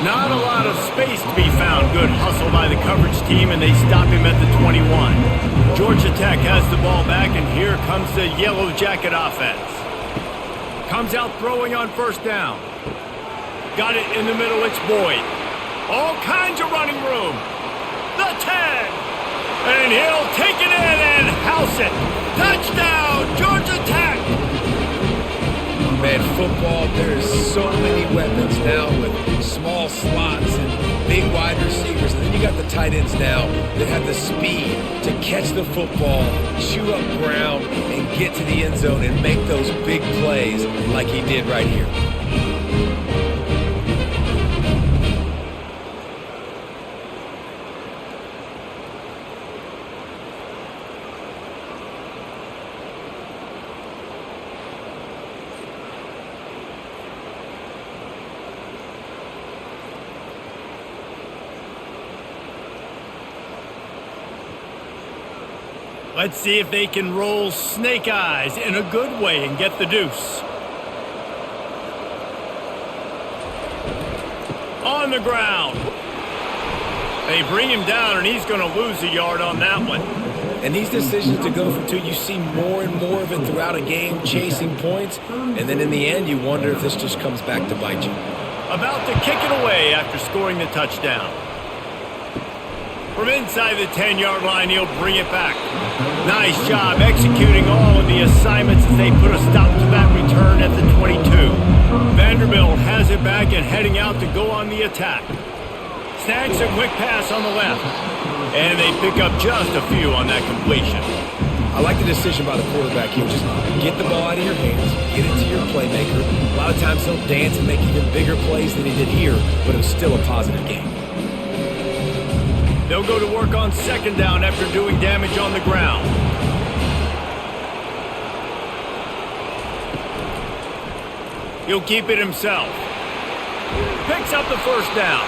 Speaker 1: Not a lot of space to be found. Good hustle by the coverage team, and they stop him at the 21. Georgia Tech has the ball back, and here comes the Yellow Jacket offense. Comes out throwing on 1st down. Got it in the middle, it's Boyd. All kinds of running room. The 10. And he'll take it in and house it. Touchdown, Georgia Tech.
Speaker 3: Man, football, there's so many weapons now with small slots and big wide receivers. And then you got the tight ends now that have the speed to catch the football, chew up ground, and get to the end zone and make those big plays like he did right here.
Speaker 1: Let's see if they can roll snake eyes in a good way and get the deuce. On the ground. They bring him down, and he's going to lose a yard on that one.
Speaker 3: And these decisions to go for two, you see more and more of it throughout a game, chasing points. And then in the end, you wonder if this just comes back to bite you.
Speaker 1: About to kick it away after scoring the touchdown. From inside the 10-yard line, he'll bring it back. Nice job executing all of the assignments as they put a stop to that return at the 22. Vanderbilt has it back and heading out to go on the attack. Snags a quick pass on the left. And they pick up just a few on that completion.
Speaker 3: I like the decision by the quarterback here. Just get the ball out of your hands, get it to your playmaker. A lot of times he'll dance and make even bigger plays than he did here, but it was still a positive game.
Speaker 1: They'll go to work on second down after doing damage on the ground. He'll keep it himself. Picks up the first down.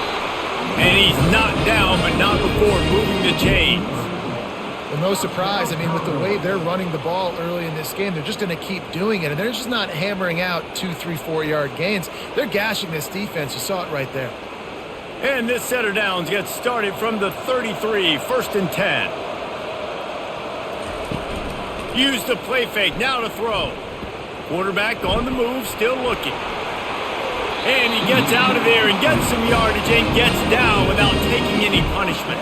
Speaker 1: And he's knocked down, but not before moving the chains.
Speaker 2: Well, no surprise. I mean, with the way they're running the ball early in this game, they're just going to keep doing it. And they're just not hammering out 2, 3, 4-yard gains. They're gashing this defense. You saw it right there.
Speaker 1: And this set of downs gets started from the 33, 1st and 10. Use the play fake, now to throw. Quarterback on the move, still looking. And he gets out of there and gets some yardage and gets down without taking any punishment.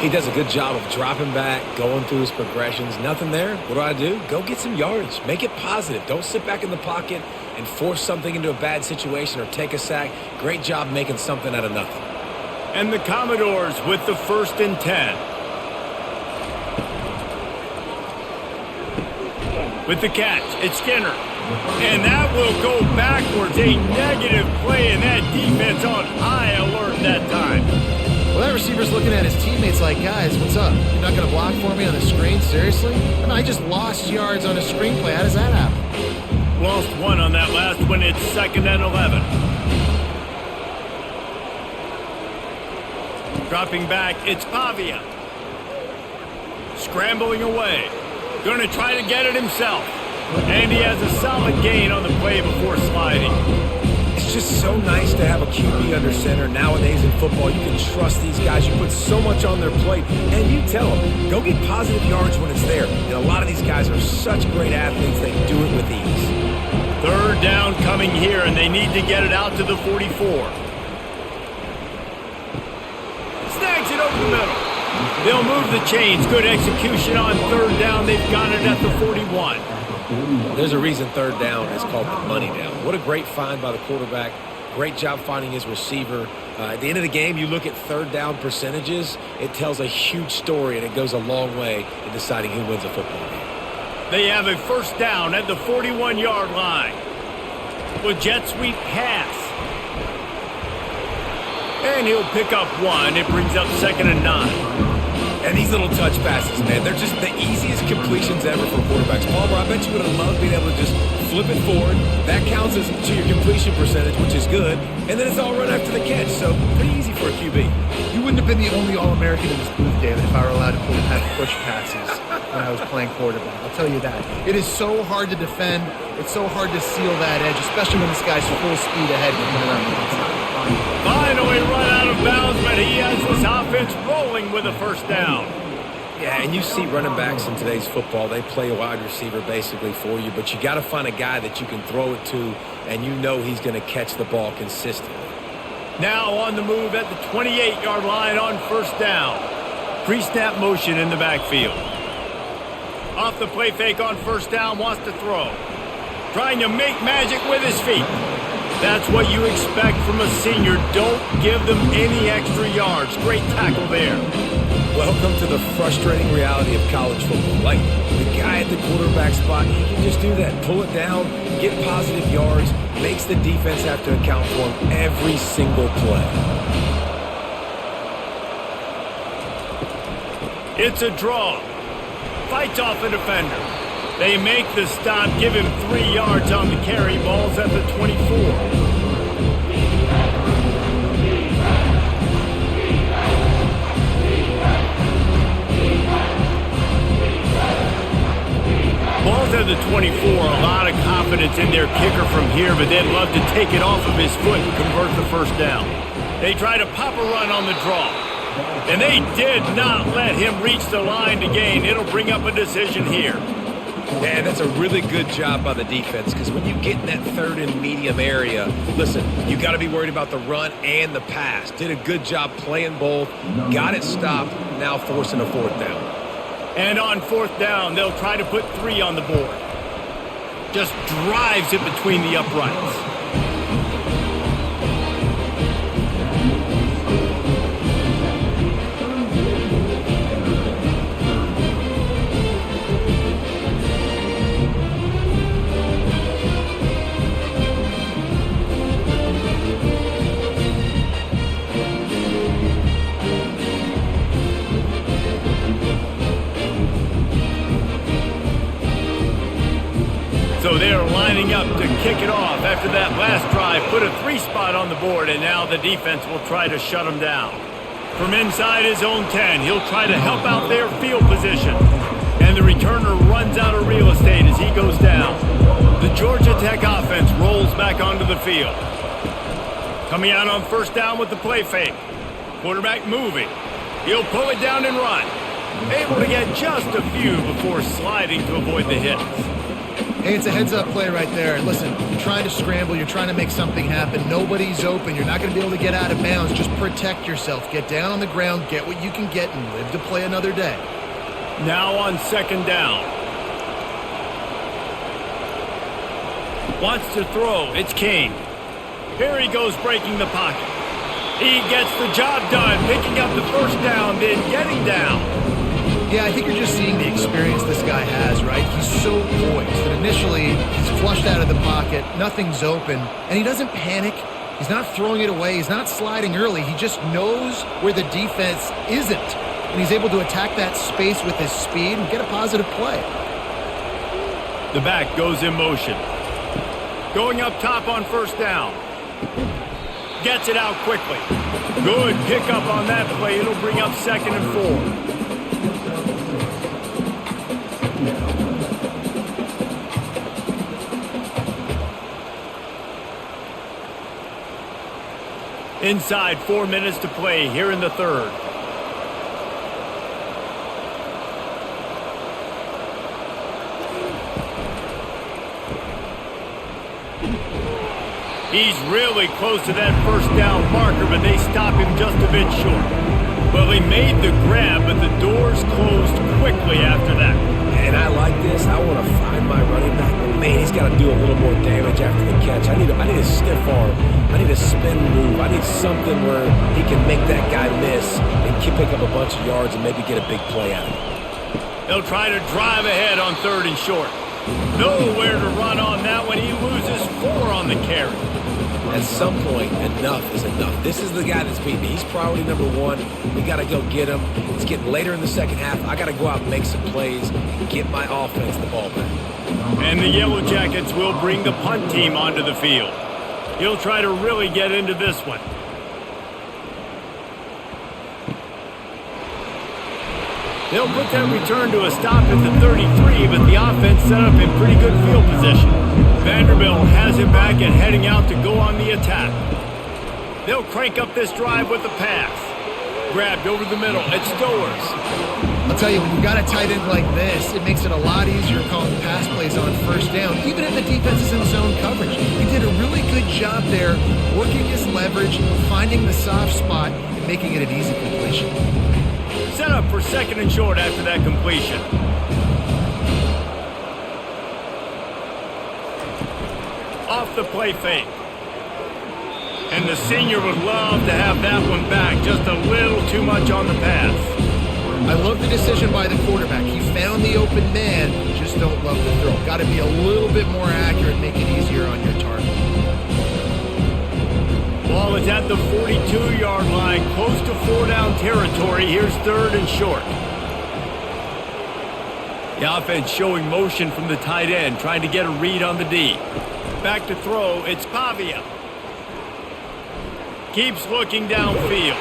Speaker 3: He does a good job of dropping back, going through his progressions. Nothing there. What do? Go get some yardage. Make it positive. Don't sit back in the pocket and force something into a bad situation or take a sack. Great job making something out of nothing.
Speaker 1: And the Commodores with the 1st and 10. With the catch, it's Skinner. And that will go backwards. A negative play, and that defense on high alert that time.
Speaker 2: Well, that receiver's looking at his teammates like, guys, what's up? You're not going to block for me on the screen? Seriously? I mean, I just lost yards on a screenplay. How does that happen?
Speaker 1: Lost one on that last one. It's 2nd and 11. Dropping back, it's Pavia. Scrambling away. Going to try to get it himself. And he has a solid gain on the play before sliding.
Speaker 3: It's just so nice to have a QB under center. Nowadays in football, you can trust these guys. You put so much on their plate, and you tell them, go get positive yards when it's there. And a lot of these guys are such great athletes, they do it with ease.
Speaker 1: 3rd down coming here, and they need to get it out to the 44. Snags it over the middle. They'll move the chains. Good execution on 3rd down. They've got it at the 41.
Speaker 3: There's a reason 3rd down is called the money down. What a great find by the quarterback. Great job finding his receiver. At the end of the game, you look at 3rd down percentages. It tells a huge story, and it goes a long way in deciding who wins a football game.
Speaker 1: They have a 1st down at the 41-yard line. With jet sweep pass. And he'll pick up one. It brings up 2nd and 9.
Speaker 3: And these little touch passes, man, they're just the easiest completions ever for quarterbacks. Palmer, I bet you would have loved being able to just flip it forward. That counts as to your completion percentage, which is good. And then it's all run after the catch, so pretty easy for a QB.
Speaker 2: You wouldn't have been the only All-American in this booth, David, if I were allowed to push passes when I was playing quarterback. I'll tell you that. It is so hard to defend. It's so hard to seal that edge, especially when this guy's full speed ahead coming around the outside.
Speaker 1: Finally run out of bounds, but he has this offense rolling with a 1st down.
Speaker 3: Yeah, and you see running backs in today's football, they play a wide receiver basically for you, but you got to find a guy that you can throw it to, and you know he's going to catch the ball consistently.
Speaker 1: Now on the move at the 28-yard line on 1st down. Pre-snap motion in the backfield. Off the play fake on 1st down, wants to throw. Trying to make magic with his feet. That's what you expect from a senior. Don't give them any extra yards. Great tackle there.
Speaker 3: Welcome to the frustrating reality of college football. Like, the guy at the quarterback spot, he can just do that. Pull it down, get positive yards, makes the defense have to account for him every single play.
Speaker 1: It's a draw. Fights off a defender. They make the stop, give him 3 yards on the carry. Ball's at the 24. Ball's at the 24. A lot of confidence in their kicker from here, but they'd love to take it off of his foot and convert the 1st down. They try to pop a run on the draw. And they did not let him reach the line to gain. It'll bring up a decision here.
Speaker 3: And that's a really good job by the defense, because when you get in that third and medium area, listen, you got to be worried about the run and the pass. Did a good job playing both, got it stopped, now forcing a fourth down.
Speaker 1: And on fourth down, they'll try to put 3 on the board. Just drives it between the uprights. So they're lining up to kick it off after that last drive. Put a 3 spot on the board, and now the defense will try to shut them down. From inside his own 10, he'll try to help out their field position. And the returner runs out of real estate as he goes down. The Georgia Tech offense rolls back onto the field. Coming out on first down with the play fake. Quarterback moving. He'll pull it down and run. Able to get just a few before sliding to avoid the hits.
Speaker 2: Hey, it's a heads-up play right there. Listen, you're trying to scramble. You're trying to make something happen. Nobody's open. You're not going to be able to get out of bounds. Just protect yourself. Get down on the ground, get what you can get, and live to play another day.
Speaker 1: Now on second down. Wants to throw. It's King. Here he goes breaking the pocket. He gets the job done, picking up the first down, then getting down.
Speaker 2: Yeah, I think you're just seeing the experience this guy has, right? He's so poised that initially he's flushed out of the pocket, nothing's open, and he doesn't panic. He's not throwing it away. He's not sliding early. He just knows where the defense isn't, and he's able to attack that space with his speed and get a positive play.
Speaker 1: The back goes in motion. Going up top on first down. Gets it out quickly. Good pickup on that play. It'll bring up 2nd and 4. Inside 4 minutes to play here in the third. He's really close to that first down marker, but they stop him just a bit short. Well, he made the grab, but the doors closed quickly after that.
Speaker 3: And I like this. I want to find my running back. But man, he's got to do a little more damage after the catch. I need a stiff arm. I need a spin move. I need something where he can make that guy miss and pick up a bunch of yards and maybe get a big play out of it.
Speaker 1: They'll try to drive ahead on 3rd and short. Nowhere to run on that one. He loses 4 on the carry.
Speaker 3: At some point, enough is enough. This is the guy that's beating me. He's priority number 1. We got to go get him. It's getting later in the second half. I got to go out and make some plays and get my offense the ball back.
Speaker 1: And the Yellow Jackets will bring the punt team onto the field. He'll try to really get into this one. They'll put that return to a stop at the 33, but the offense set up in pretty good field position. Vanderbilt has it back and heading out to go on the attack. They'll crank up this drive with a pass. Grabbed over the middle. It's Stowers.
Speaker 2: I'll tell you, when you've got a tight end like this, it makes it a lot easier calling pass plays on first down, even if the defense is in zone coverage. He did a really good job there, working his leverage, finding the soft spot, and making it an easy completion.
Speaker 1: Set up for 2nd and short after that completion. Off the play fake. And the senior would love to have that one back. Just a little too much on the pass.
Speaker 2: I love the decision by the quarterback. He found the open man, just don't love the throw. Got to be a little bit more accurate, make it easier on your target.
Speaker 1: Ball is at the 42-yard line, close to 4-down territory. Here's 3rd and short. The offense showing motion from the tight end, trying to get a read on the D. Back to throw, it's Pavia. Keeps looking downfield.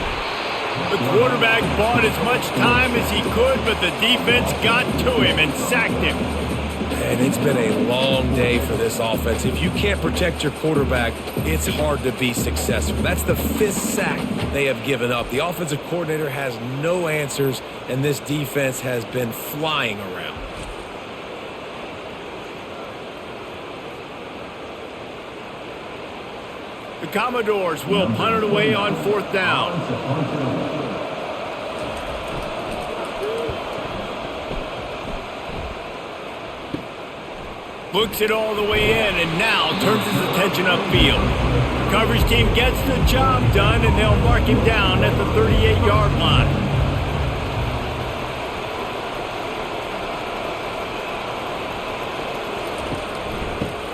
Speaker 1: The quarterback bought as much time as he could, but the defense got to him and sacked him.
Speaker 3: And it's been a long day for this offense. If you can't protect your quarterback, it's hard to be successful. That's the 5th sack they have given up. The offensive coordinator has no answers, and this defense has been flying around.
Speaker 1: The Commodores will punt it away on 4th down. Looks it all the way in and now turns his attention upfield. Coverage team gets the job done and they'll mark him down at the 38-yard line.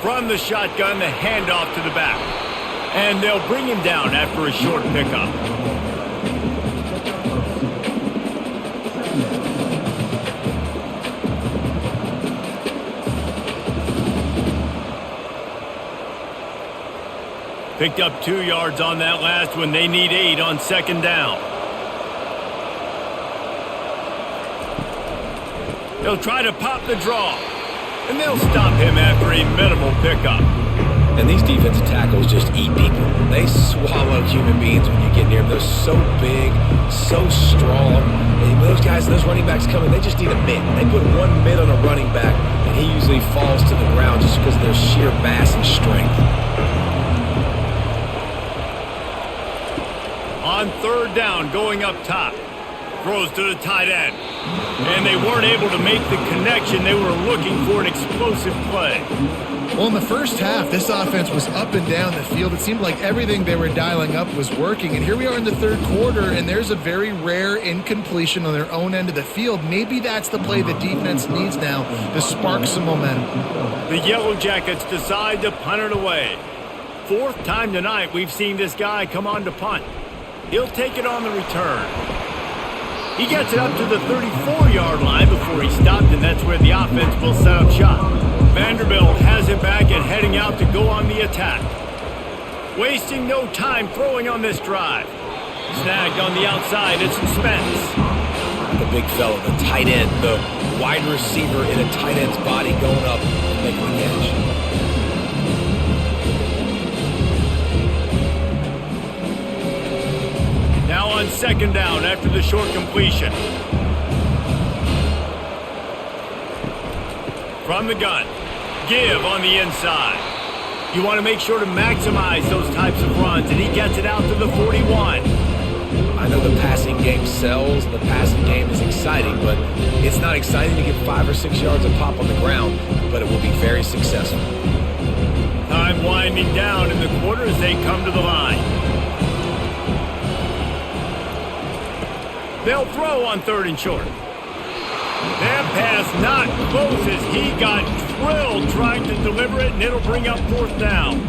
Speaker 1: From the shotgun, the handoff to the back. And they'll bring him down after a short pickup. Picked up 2 yards on that last one. They need 8 on 2nd down. They'll try to pop the draw. And they'll stop him after a minimal pickup.
Speaker 3: And these defensive tackles just eat people. They swallow human beings when you get near them. They're so big, so strong. And those guys, those running backs coming, they just need a mitt. They put one mitt on a running back, and he usually falls to the ground just because of their sheer mass and strength.
Speaker 1: On 3rd down, going up top. Throws to the tight end. And they weren't able to make the connection. They were looking for an explosive play.
Speaker 2: Well, in the first half, this offense was up and down the field. It seemed like everything they were dialing up was working. And here we are in the 3rd quarter, and there's a very rare incompletion on their own end of the field. Maybe that's the play the defense needs now to spark some momentum.
Speaker 1: The Yellow Jackets decide to punt it away. 4th time tonight we've seen this guy come on to punt. He'll take it on the return. He gets it up to the 34-yard line before he stopped, and that's where the offense will set up shop. Vanderbilt has it back and heading out to go on the attack. Wasting no time throwing on this drive. Snagged on the outside, it's Spence.
Speaker 3: The big fella, the tight end, the wide receiver in a tight end's body going up and making the catch.
Speaker 1: Now on 2nd down after the short completion. From the gun. Give on the inside. You want to make sure to maximize those types of runs, and he gets it out to the 41.
Speaker 3: I know the passing game sells, the passing game is exciting, but it's not exciting to get 5 or 6 yards of pop on the ground, but it will be very successful.
Speaker 1: Time winding down in the quarter as they come to the line. They'll throw on 3rd and short. That pass not close as he got drilled trying to deliver it, and it'll bring up 4th down.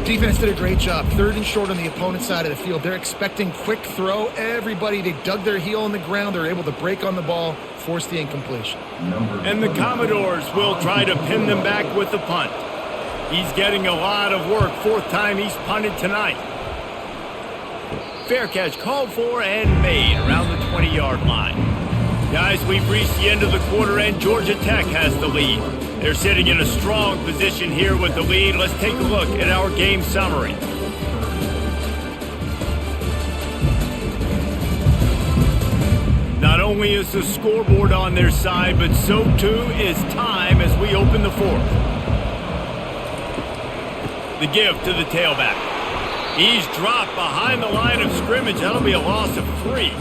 Speaker 2: Defense did a great job. 3rd and short on the opponent's side of the field. They're expecting quick throw. Everybody, they dug their heel on the ground. They're able to break on the ball, force the incompletion.
Speaker 1: And the Commodores will try to pin them back with the punt. He's getting a lot of work. 4th time he's punted tonight. Fair catch called for and made around the 20-yard line. Guys, we've reached the end of the quarter and Georgia Tech has the lead. They're sitting in a strong position here with the lead. Let's take a look at our game summary. Not only is the scoreboard on their side, but so too is time as we open the 4th. The give to the tailback. He's dropped behind the line of scrimmage. That'll be a loss of 3.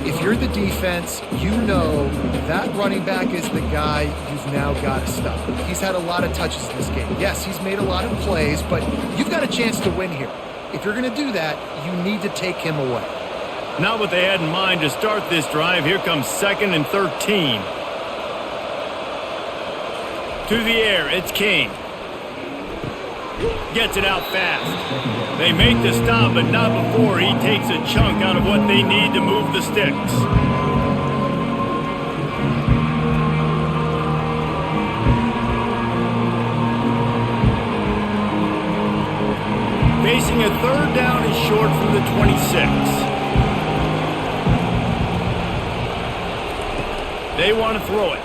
Speaker 2: If you're the defense, you know that running back is the guy you've now got to stop. He's had a lot of touches in this game. Yes, he's made a lot of plays, but you've got a chance to win here. If you're going to do that, you need to take him away.
Speaker 1: Not what they had in mind to start this drive. Here comes 2nd and 13. To the air, it's King. Gets it out fast. They make the stop, but not before he takes a chunk out of what they need to move the sticks. Facing a 3rd down is short from the 26. They want to throw it,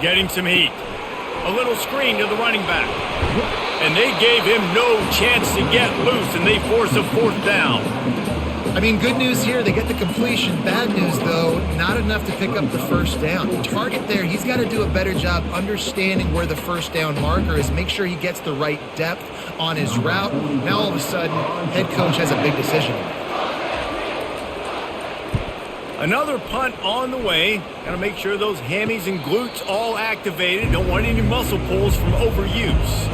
Speaker 1: getting some heat. A little screen to the running back. And they gave him no chance to get loose, and they force a 4th down.
Speaker 2: I mean, good news here, they get the completion. Bad news, though, not enough to pick up the first down. The target there, he's got to do a better job understanding where the first down marker is, make sure he gets the right depth on his route. Now, all of a sudden, head coach has a big decision to make.
Speaker 1: Another punt on the way. Got to make sure those hammies and glutes all activated. Don't want any muscle pulls from overuse.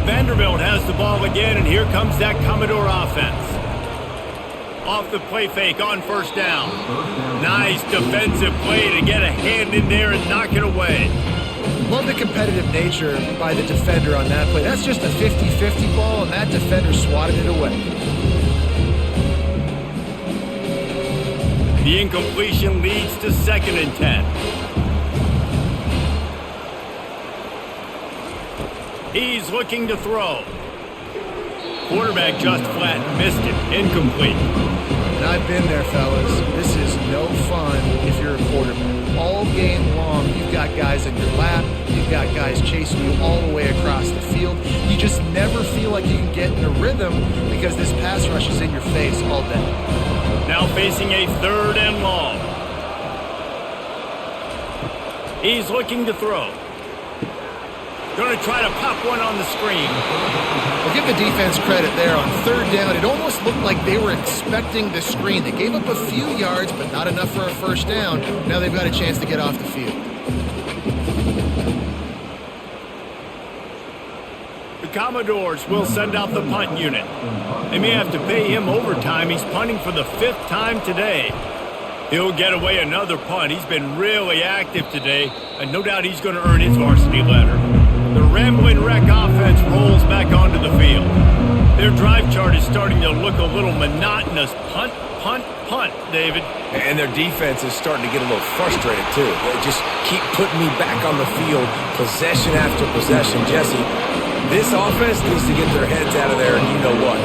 Speaker 1: Vanderbilt has the ball again, and here comes that Commodore offense. Off the play fake on first down. Nice defensive play to get a hand in there and knock it away.
Speaker 2: Love the competitive nature by the defender on that play. That's just a 50-50 ball, and that defender swatted it away.
Speaker 1: The incompletion leads to 2nd and 10. He's looking to throw. Quarterback just flat missed it. Incomplete.
Speaker 2: And I've been there, fellas. This is no fun if you're a quarterback. All game long, you've got guys in your lap. You've got guys chasing you all the way across the field. You just never feel like you can get in a rhythm because this pass rush is in your face all day.
Speaker 1: Now facing a 3rd and long. He's looking to throw. Going to try to pop one on the screen.
Speaker 2: I'll give the defense credit there on 3rd down. It almost looked like they were expecting the screen. They gave up a few yards, but not enough for a first down. Now they've got a chance to get off the field.
Speaker 1: The Commodores will send out the punt unit. They may have to pay him overtime. He's punting for the 5th time today. He'll get away another punt. He's been really active today, and no doubt he's going to earn his varsity letter. The Ramblin' Wreck offense rolls back onto the field. Their drive chart is starting to look a little monotonous. Punt, punt, punt, David.
Speaker 3: And their defense is starting to get a little frustrated, too. They just keep putting me back on the field, possession after possession. Jesse, this offense needs to get their heads out of there, and you know what.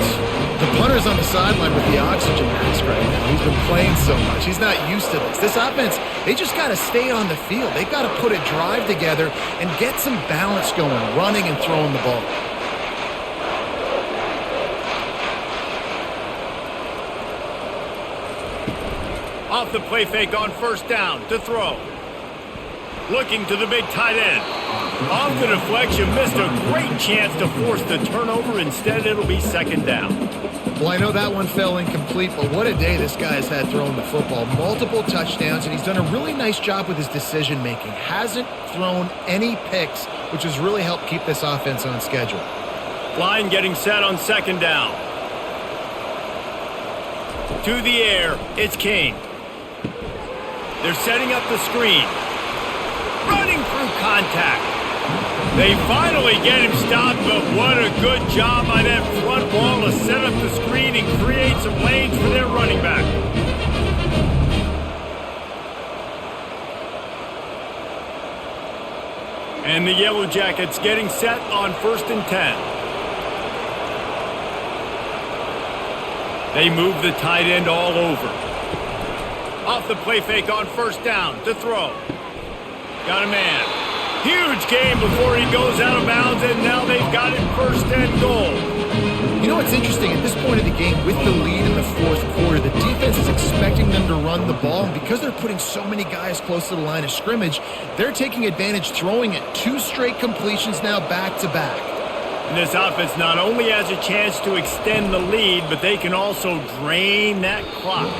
Speaker 2: The punter's on the sideline with the oxygen mask right now. He's been playing so much. He's not used to this. This offense, they just got to stay on the field. They've got to put a drive together and get some balance going, running and throwing the ball.
Speaker 1: Off the play fake on first down to throw. Looking to the big tight end. Off the deflection, missed a great chance to force the turnover. Instead, it'll be 2nd down.
Speaker 2: Well, I know that one fell incomplete, but what a day this guy has had throwing the football. Multiple touchdowns, and he's done a really nice job with his decision-making. Hasn't thrown any picks, which has really helped keep this offense on schedule.
Speaker 1: Line getting set on 2nd down. To the air, it's King. They're setting up the screen. Running through contact. They finally get him stopped, but what a good job by that front wall to set up the screen and create some lanes for their running back. And the Yellow Jackets getting set on 1st and 10. They move the tight end all over. Off the play fake on first down to throw. Got a man. Huge game before he goes out of bounds, and now they've got it 1st and goal.
Speaker 2: You know what's interesting? At this point of the game, with the lead in the 4th quarter, the defense is expecting them to run the ball, and because they're putting so many guys close to the line of scrimmage, they're taking advantage, throwing it 2 straight completions now back-to-back.
Speaker 1: And this offense not only has a chance to extend the lead, but they can also drain that clock.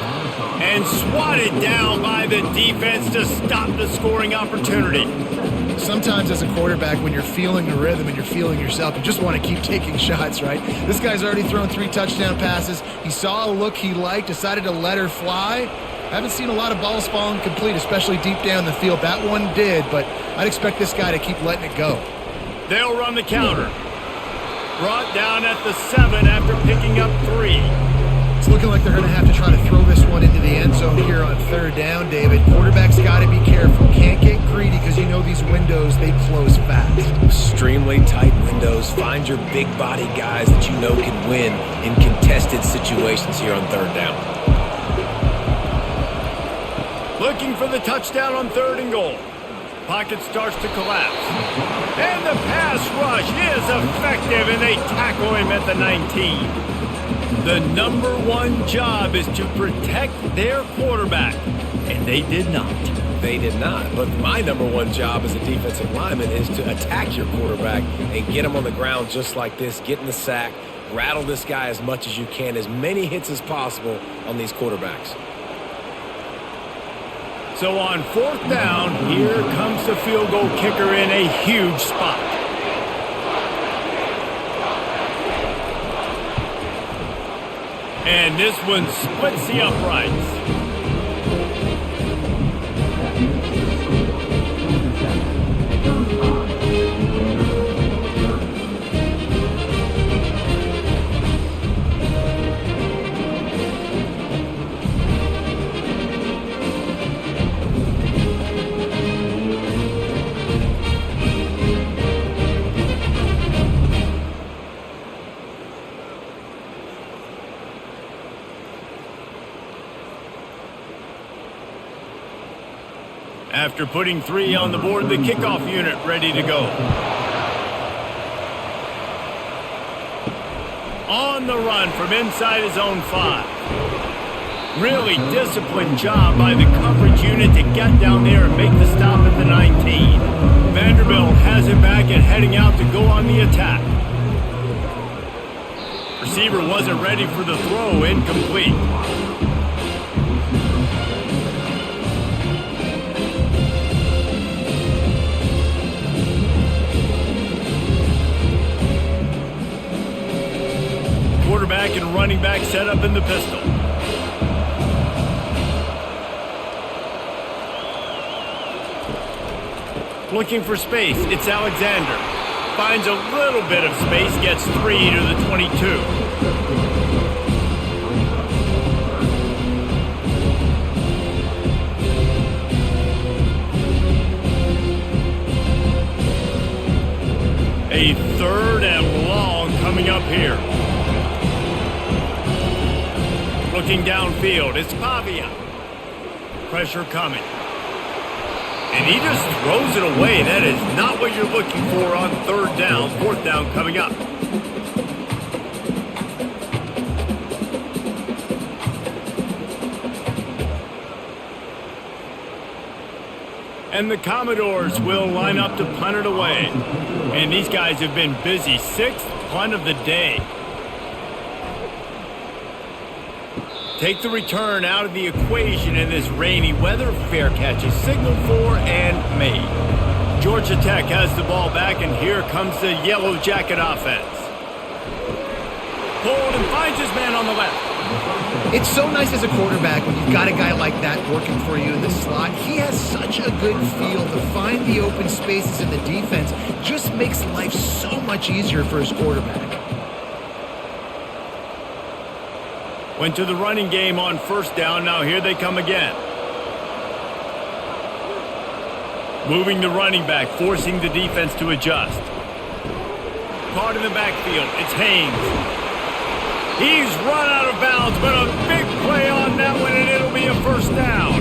Speaker 1: And swatted down by the defense to stop the scoring opportunity.
Speaker 2: Sometimes as a quarterback, when you're feeling the rhythm and you're feeling yourself, you just want to keep taking shots, right? This guy's already thrown 3 touchdown passes. He saw a look he liked, decided to let her fly. I haven't seen a lot of balls falling complete, especially deep down the field. That one did, but I'd expect this guy to keep letting it go.
Speaker 1: They'll run the counter. Brought down at the 7 after picking up 3.
Speaker 2: It's looking like they're going to have to try to throw this one into the end zone here on 3rd down, David. Quarterback's got to be careful. Can't get greedy because you know these windows, they close fast.
Speaker 3: Extremely tight windows. Find your big body guys that you know can win in contested situations here on 3rd down.
Speaker 1: Looking for the touchdown on 3rd and goal. Pocket starts to collapse. And the pass rush is effective, and they tackle him at the 19. The number one job is to protect their quarterback, and they did not.
Speaker 3: They did not. But my number one job as a defensive lineman is to attack your quarterback and get him on the ground just like this, get in the sack, rattle this guy as much as you can, as many hits as possible on these quarterbacks.
Speaker 1: So on 4th down, here comes the field goal kicker in a huge spot. And this one splits the uprights. After putting 3 on the board, the kickoff unit ready to go. On the run from inside his own 5. Really disciplined job by the coverage unit to get down there and make the stop at the 19. Vanderbilt has it back and heading out to go on the attack. Receiver wasn't ready for the throw, incomplete. Quarterback and running back set up in the pistol. Looking for space, it's Alexander. Finds a little bit of space, gets 3 to the 22. A 3rd and long coming up here. Looking downfield, it's Pavia. Pressure coming. And he just throws it away. That is not what you're looking for on 3rd down. 4th down coming up. And the Commodores will line up to punt it away. And these guys have been busy. 6th punt of the day. Take the return out of the equation in this rainy weather. Fair catch is signaled for and made. Georgia Tech has the ball back, and here comes the Yellow Jacket offense. Pulled and finds his man on the left.
Speaker 2: It's so nice as a quarterback when you've got a guy like that working for you in the slot. He has such a good feel to find the open spaces in the defense. Just makes life so much easier for his quarterback.
Speaker 1: Went to the running game on 1st down. Now here they come again. Moving the running back, forcing the defense to adjust. Caught in the backfield. It's Haynes. He's run out of bounds, but a big play on that one, and it'll be a 1st down.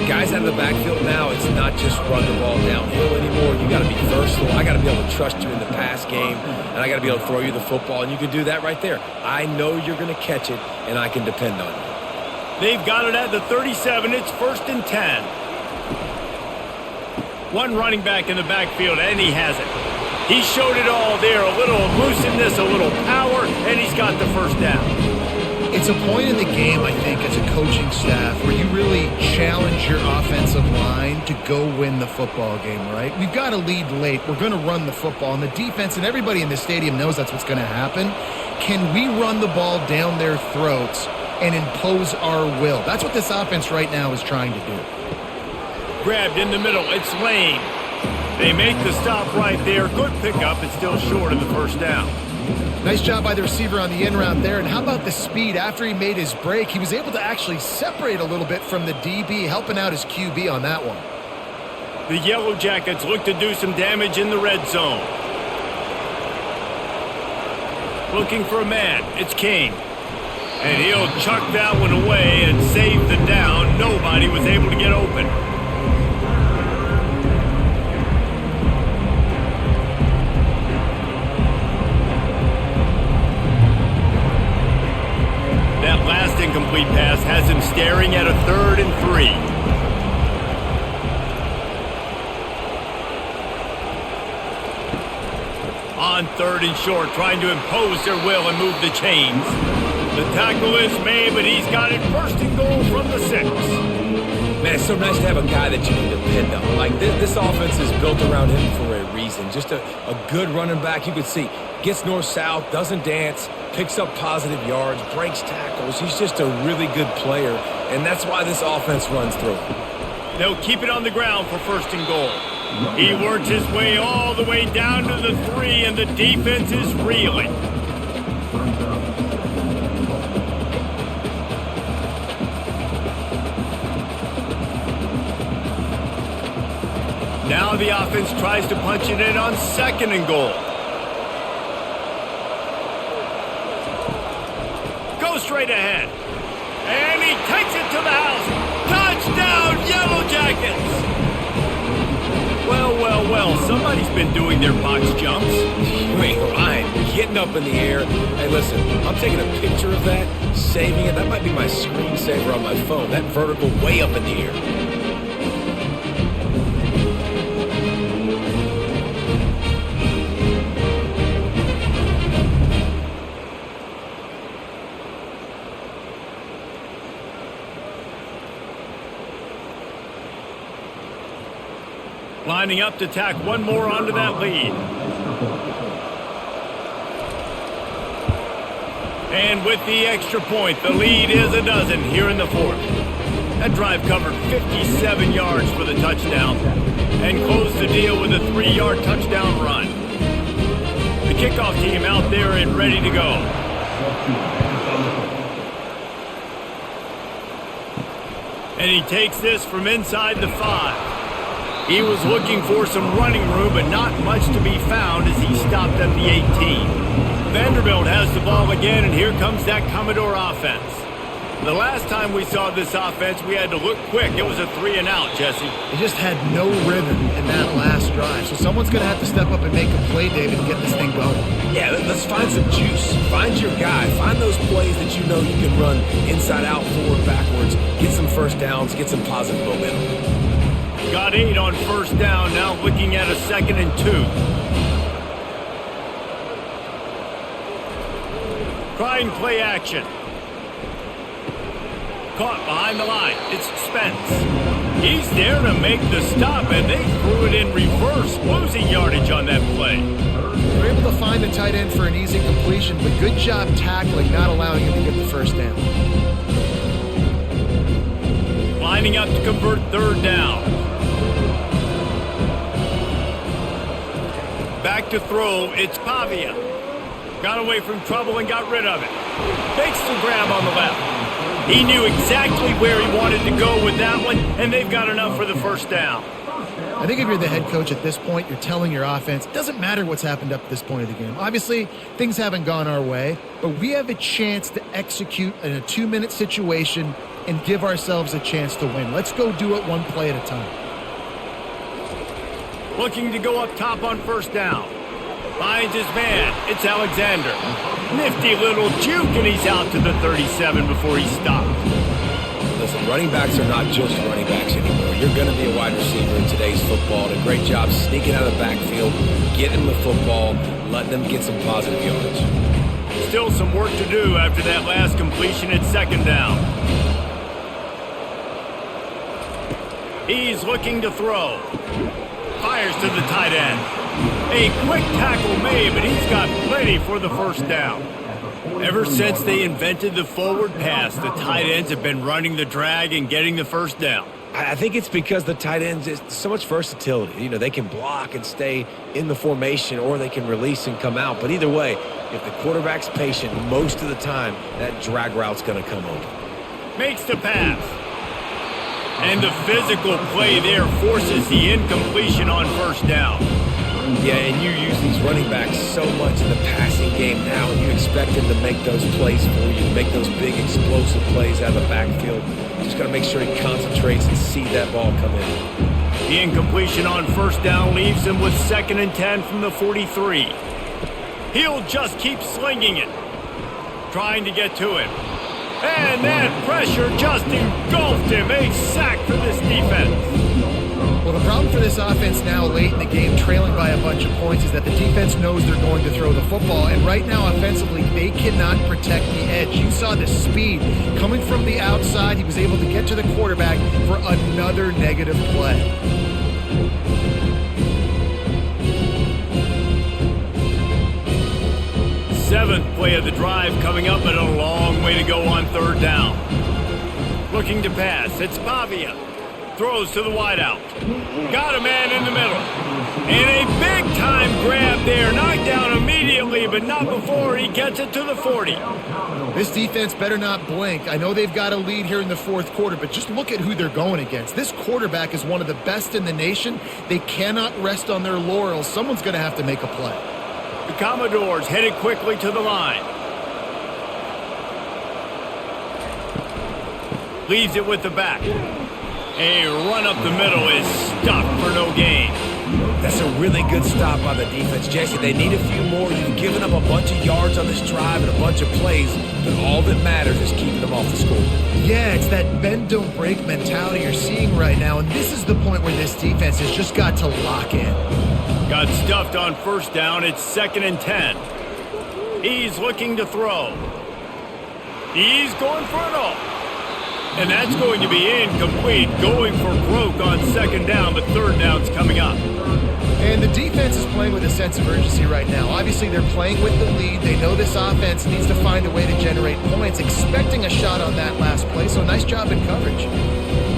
Speaker 3: Guys out of the backfield now, it's not just run the ball downhill anymore. You got to be versatile. I got to be able to trust you in the pass game, and I got to be able to throw you the football, and you can do that right there. I know you're going to catch it, and I can depend on you.
Speaker 1: They've got it at the 37. It's 1st and 10. One running back in the backfield, and he has it. He showed it all there. A little elusiveness, a little power, and he's got the 1st down.
Speaker 2: It's a point in the game, I think, as a coaching staff where you really challenge your offensive line to go win the football game, right? We've got to lead late. We're going to run the football. And the defense and everybody in the stadium knows that's what's going to happen. Can we run the ball down their throats and impose our will? That's what this offense right now is trying to do.
Speaker 1: Grabbed in the middle. It's Lane. They make the stop right there. Good pickup. It's still short of the 1st down.
Speaker 2: Nice job by the receiver on the end route there. And how about the speed after he made his break? He was able to actually separate a little bit from the DB, helping out his QB on that one.
Speaker 1: The Yellow Jackets look to do some damage in the red zone. Looking for a man. It's King. And he'll chuck that one away and save the down. Nobody was able to get open. incomplete pass has him staring at a 3rd and 3. On 3rd and short, trying to impose their will and move the chains. The tackle is made, but he's got it 1st and goal from the 6.
Speaker 3: Man, it's so nice to have a guy that you can depend on. Like, this offense is built around him for a reason. Just a good running back. You could see, gets north-south, doesn't dance, picks up positive yards, breaks tackles. He's just a really good player, and that's why this offense runs through him.
Speaker 1: They'll keep it on the ground for 1st and goal. He works his way all the way down to the 3, and the defense is reeling. Now the offense tries to punch it in on 2nd and goal. Goes straight ahead. And he takes it to the house. Touchdown, Yellow Jackets! Well, somebody's been doing their box jumps.
Speaker 3: Wait, Ryan, getting up in the air. Hey, listen, I'm taking a picture of that, saving it. That might be my screensaver on my phone. That vertical way up in the air.
Speaker 1: Lining up to tack one more onto that lead. And with the extra point, the lead is a dozen here in the 4th. That drive covered 57 yards for the touchdown and closed the deal with a 3-yard touchdown run. The kickoff team out there and ready to go. And he takes this from inside the 5. He was looking for some running room, but not much to be found as he stopped at the 18. Vanderbilt has the ball again, and here comes that Commodore offense. The last time we saw this offense, we had to look quick. It was a 3-and-out, Jesse.
Speaker 2: They just had no rhythm in that last drive, so someone's going to have to step up and make a play, David, and get this thing going.
Speaker 3: Yeah, let's find some juice. Find your guy. Find those plays that you know you can run inside out, forward, backwards. Get some first downs. Get some positive momentum.
Speaker 1: Got 8 on 1st down, now looking at a 2nd and 2. Trying play action. Caught behind the line. It's Spence. He's there to make the stop, and they threw it in reverse, losing yardage on that play.
Speaker 2: They're able to find the tight end for an easy completion, but good job tackling, not allowing him to get the 1st down.
Speaker 1: Lining up to convert 3rd down. Back to throw, it's Pavia. Got away from trouble and got rid of it. Makes the grab on the left. He knew exactly where he wanted to go with that one, and they've got enough for the 1st down.
Speaker 2: I think if you're the head coach at this point, you're telling your offense, it doesn't matter what's happened up to this point of the game. Obviously, things haven't gone our way, but we have a chance to execute in a 2-minute situation and give ourselves a chance to win. Let's go do it one play at a time.
Speaker 1: Looking to go up top on 1st down. Finds his man. It's Alexander. Nifty little juke, and he's out to the 37 before he stopped.
Speaker 3: Listen, running backs are not just running backs anymore. You're going to be a wide receiver in today's football. And a great job sneaking out of the backfield, getting the football, letting them get some positive yards.
Speaker 1: Still some work to do after that last completion at 2nd down. He's looking to throw. Fires to the tight end. A quick tackle made, but he's got plenty for the 1st down. Ever since they invented the forward pass, the tight ends have been running the drag and getting the 1st down.
Speaker 3: I think it's because the tight ends is so much versatility. You know, they can block and stay in the formation, or they can release and come out. But either way, if the quarterback's patient, most of the time, that drag route's going to come open.
Speaker 1: Makes the pass. And the physical play there forces the incompletion on 1st down.
Speaker 3: Yeah, and you use these running backs so much in the passing game now, and you expect them to make those plays for you, to make those big explosive plays out of the backfield. Just got to make sure he concentrates and see that ball come in.
Speaker 1: The incompletion on 1st down leaves him with 2nd and 10 from the 43. He'll just keep slinging it. Trying to get to him. And that pressure just engulfed him. A sack for this defense.
Speaker 2: Well, the problem for this offense now late in the game, trailing by a bunch of points, is that the defense knows they're going to throw the football. And right now, offensively, they cannot protect the edge. You saw the speed coming from the outside. He was able to get to the quarterback for another negative play.
Speaker 1: Seventh play of the drive coming up, but a long way to go on third down. Looking to pass. It's Pavia. Throws to the wideout. Got a man in the middle. And a big-time grab there. Knocked down immediately, but not before he gets it to the 40.
Speaker 2: This defense better not blink. I know they've got a lead here in the fourth quarter, but just look at who they're going against. This quarterback is one of the best in the nation. They cannot rest on their laurels. Someone's going to have to make a play.
Speaker 1: The Commodores headed quickly to the line. Leaves it with the back. A run up the middle is stuffed for no gain.
Speaker 3: That's a really good stop by the defense, Jesse. They need a few more. You've given up a bunch of yards on this drive and a bunch of plays, but all that matters is keeping them off the score.
Speaker 2: Yeah, it's that bend, don't break mentality you're seeing right now, and this is the point where this defense has just got to lock in.
Speaker 1: Got stuffed on first down. It's 2nd and 10. He's looking to throw. He's going for it all. And that's going to be incomplete. Going for broke on 2nd down, but 3rd down's coming up.
Speaker 2: And the defense is playing with a sense of urgency right now. Obviously, they're playing with the lead. They know this offense needs to find a way to generate points, expecting a shot on that last play, so nice job in coverage.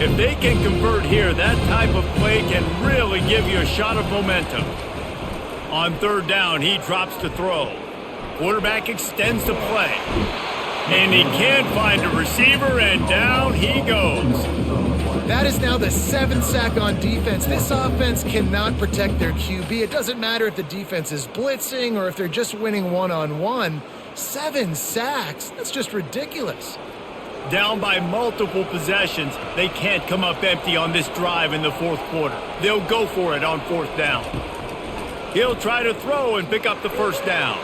Speaker 1: If they can convert here, that type of play can really give you a shot of momentum. On 3rd down, he drops to throw. Quarterback extends the play. And he can't find a receiver, and down he goes.
Speaker 2: That is now the 7th sack on defense. This offense cannot protect their QB. It doesn't matter if the defense is blitzing or if they're just winning one-on-one. 7 sacks? That's just ridiculous.
Speaker 1: Down by multiple possessions, they can't come up empty on this drive in the 4th quarter. They'll go for it on 4th down. He'll try to throw and pick up the 1st down.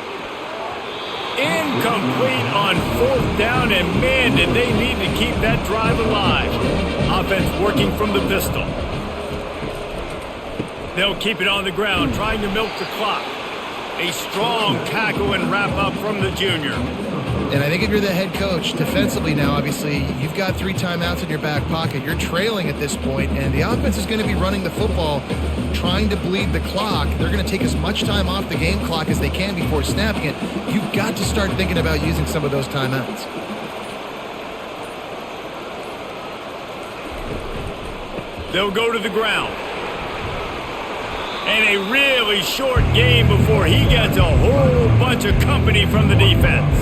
Speaker 1: Incomplete on 4th down, and man, did they need to keep that drive alive. Offense working from the pistol. They'll keep it on the ground, trying to milk the clock. A strong tackle and wrap up from the junior.
Speaker 2: And I think if you're the head coach, defensively now, obviously, you've got 3 timeouts in your back pocket. You're trailing at this point, and the offense is going to be running the football, trying to bleed the clock. They're going to take as much time off the game clock as they can before snapping it. You've got to start thinking about using some of those timeouts.
Speaker 1: They'll go to the ground. And a really short game before he gets a whole bunch of company from the defense.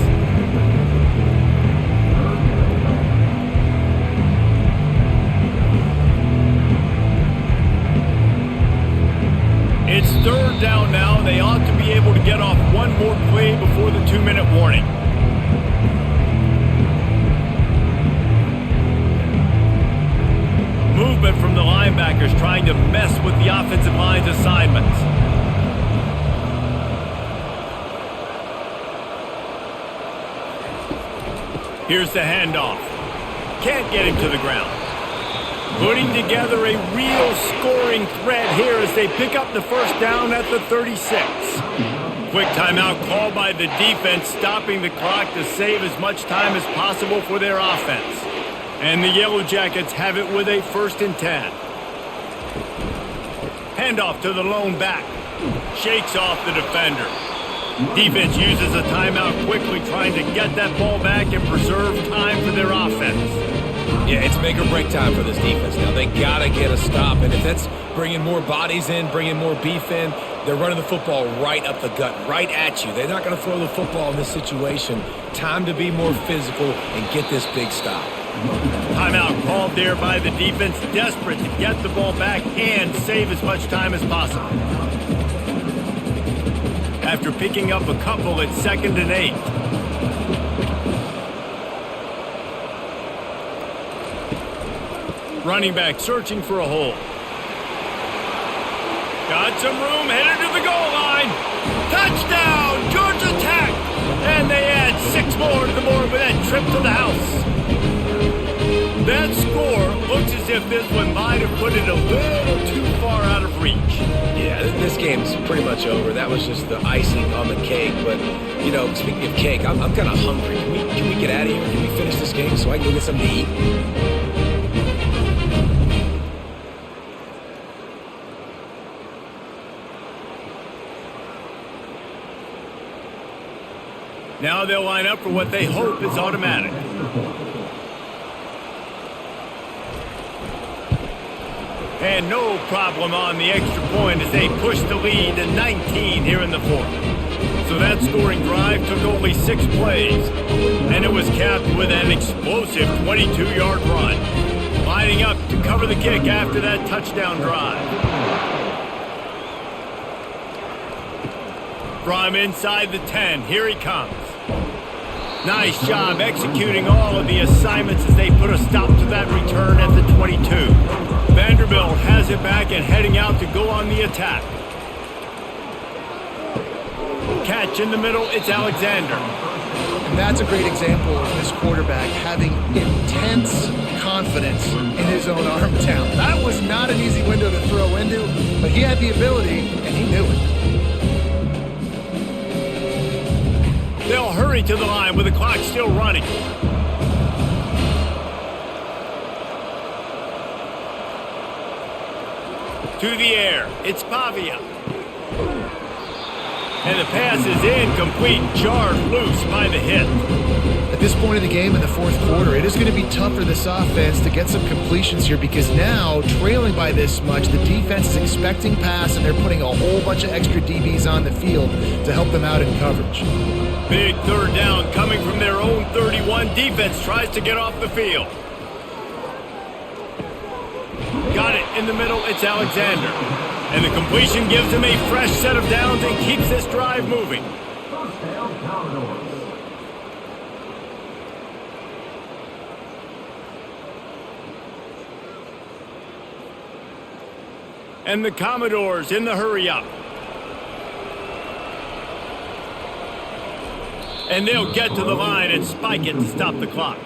Speaker 1: It's 3rd down now. They ought to be able to get off one more play before the 2-minute warning. Movement from the linebackers trying to mess with the offensive line's assignments. Here's the handoff. Can't get him to the ground. Putting together a real scoring threat here as they pick up the 1st down at the 36. Quick timeout called by the defense, stopping the clock to save as much time as possible for their offense. And the Yellow Jackets have it with a 1st and 10. Handoff to the lone back. Shakes off the defender. Defense uses a timeout quickly, trying to get that ball back and preserve time for their offense.
Speaker 3: Yeah, it's make or break time for this defense now. They got to get a stop, and if that's bringing more bodies in, bringing more beef in, they're running the football right up the gut, right at you. They're not going to throw the football in this situation. Time to be more physical and get this big stop.
Speaker 1: Timeout called there by the defense, desperate to get the ball back and save as much time as possible. After picking up a couple, it's 2nd and 8. Running back searching for a hole. Got some room, headed to the goal line. Touchdown, Georgia Tech! And they add 6 more to the board with that trip to the house. That score looks as if this one might have put it a little too far out of reach.
Speaker 3: Yeah, this game's pretty much over. That was just the icing on the cake. But, you know, speaking of cake, I'm kind of hungry. Can we get out of here? Can we finish this game so I can go get something to eat?
Speaker 1: Now they'll line up for what they hope is automatic. And no problem on the extra point as they push the lead to 19 here in the fourth. So that scoring drive took only 6 plays, and it was capped with an explosive 22-yard run, lining up to cover the kick after that touchdown drive. From inside the 10, here he comes. Nice job executing all of the assignments as they put a stop to that return at the 22. Vanderbilt has it back and heading out to go on the attack. Catch in the middle, it's Alexander.
Speaker 2: And that's a great example of this quarterback having intense confidence in his own arm talent. That was not an easy window to throw into, but he had the ability, and he knew it.
Speaker 1: They'll hurry to the line with the clock still running. To the air, it's Pavia. And the pass is incomplete, jarred loose by the hit.
Speaker 2: At this point of the game in the fourth quarter, it is going to be tough for this offense to get some completions here because now, trailing by this much, the defense is expecting pass and they're putting a whole bunch of extra DBs on the field to help them out in coverage.
Speaker 1: Big third down coming from their own 31. Defense tries to get off the field. Got it in the middle, it's Alexander. And the completion gives him a fresh set of downs and keeps this drive moving. And the Commodores in the hurry-up. And they'll get to the line and spike it to stop the clock.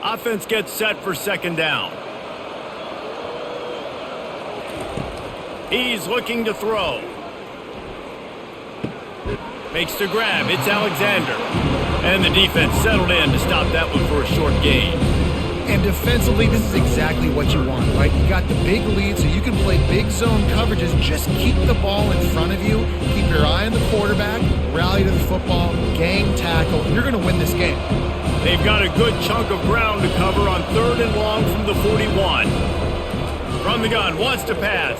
Speaker 1: Offense gets set for second down. He's looking to throw. Makes the grab. It's Alexander. And the defense settled in to stop that one for a short gain.
Speaker 2: And defensively, this is exactly what you want, right? You got the big lead, so you can play big zone coverages. Just keep the ball in front of you. Keep your eye on the quarterback. Rally to the football. Gang tackle. And you're going to win this game.
Speaker 1: They've got a good chunk of ground to cover on 3rd and long from the 41. From the gun, wants to pass.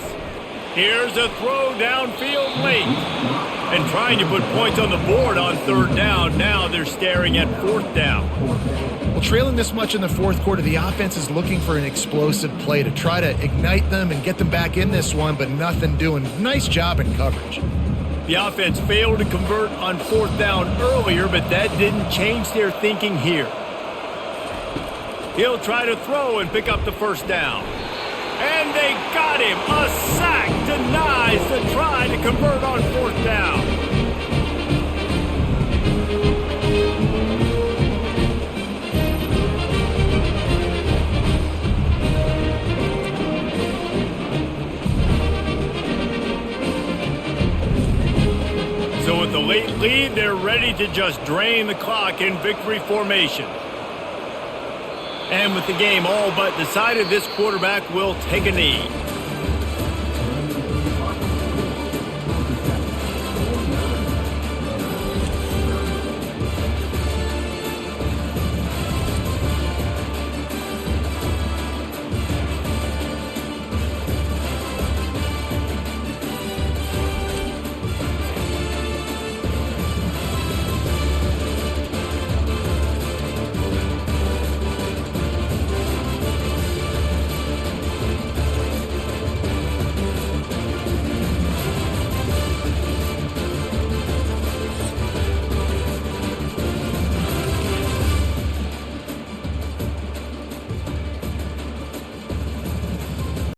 Speaker 1: Here's a throw downfield late. And trying to put points on the board on 3rd down. Now they're staring at 4th down.
Speaker 2: Well, trailing this much in the fourth quarter, the offense is looking for an explosive play to try to ignite them and get them back in this one, but nothing doing. Nice job in coverage.
Speaker 1: The offense failed to convert on 4th down earlier, but that didn't change their thinking here. He'll try to throw and pick up the 1st down. And they got him. A sack denies the try to convert on 4th down. So with the late lead, they're ready to just drain the clock in victory formation. And with the game all but decided, this quarterback will take a knee.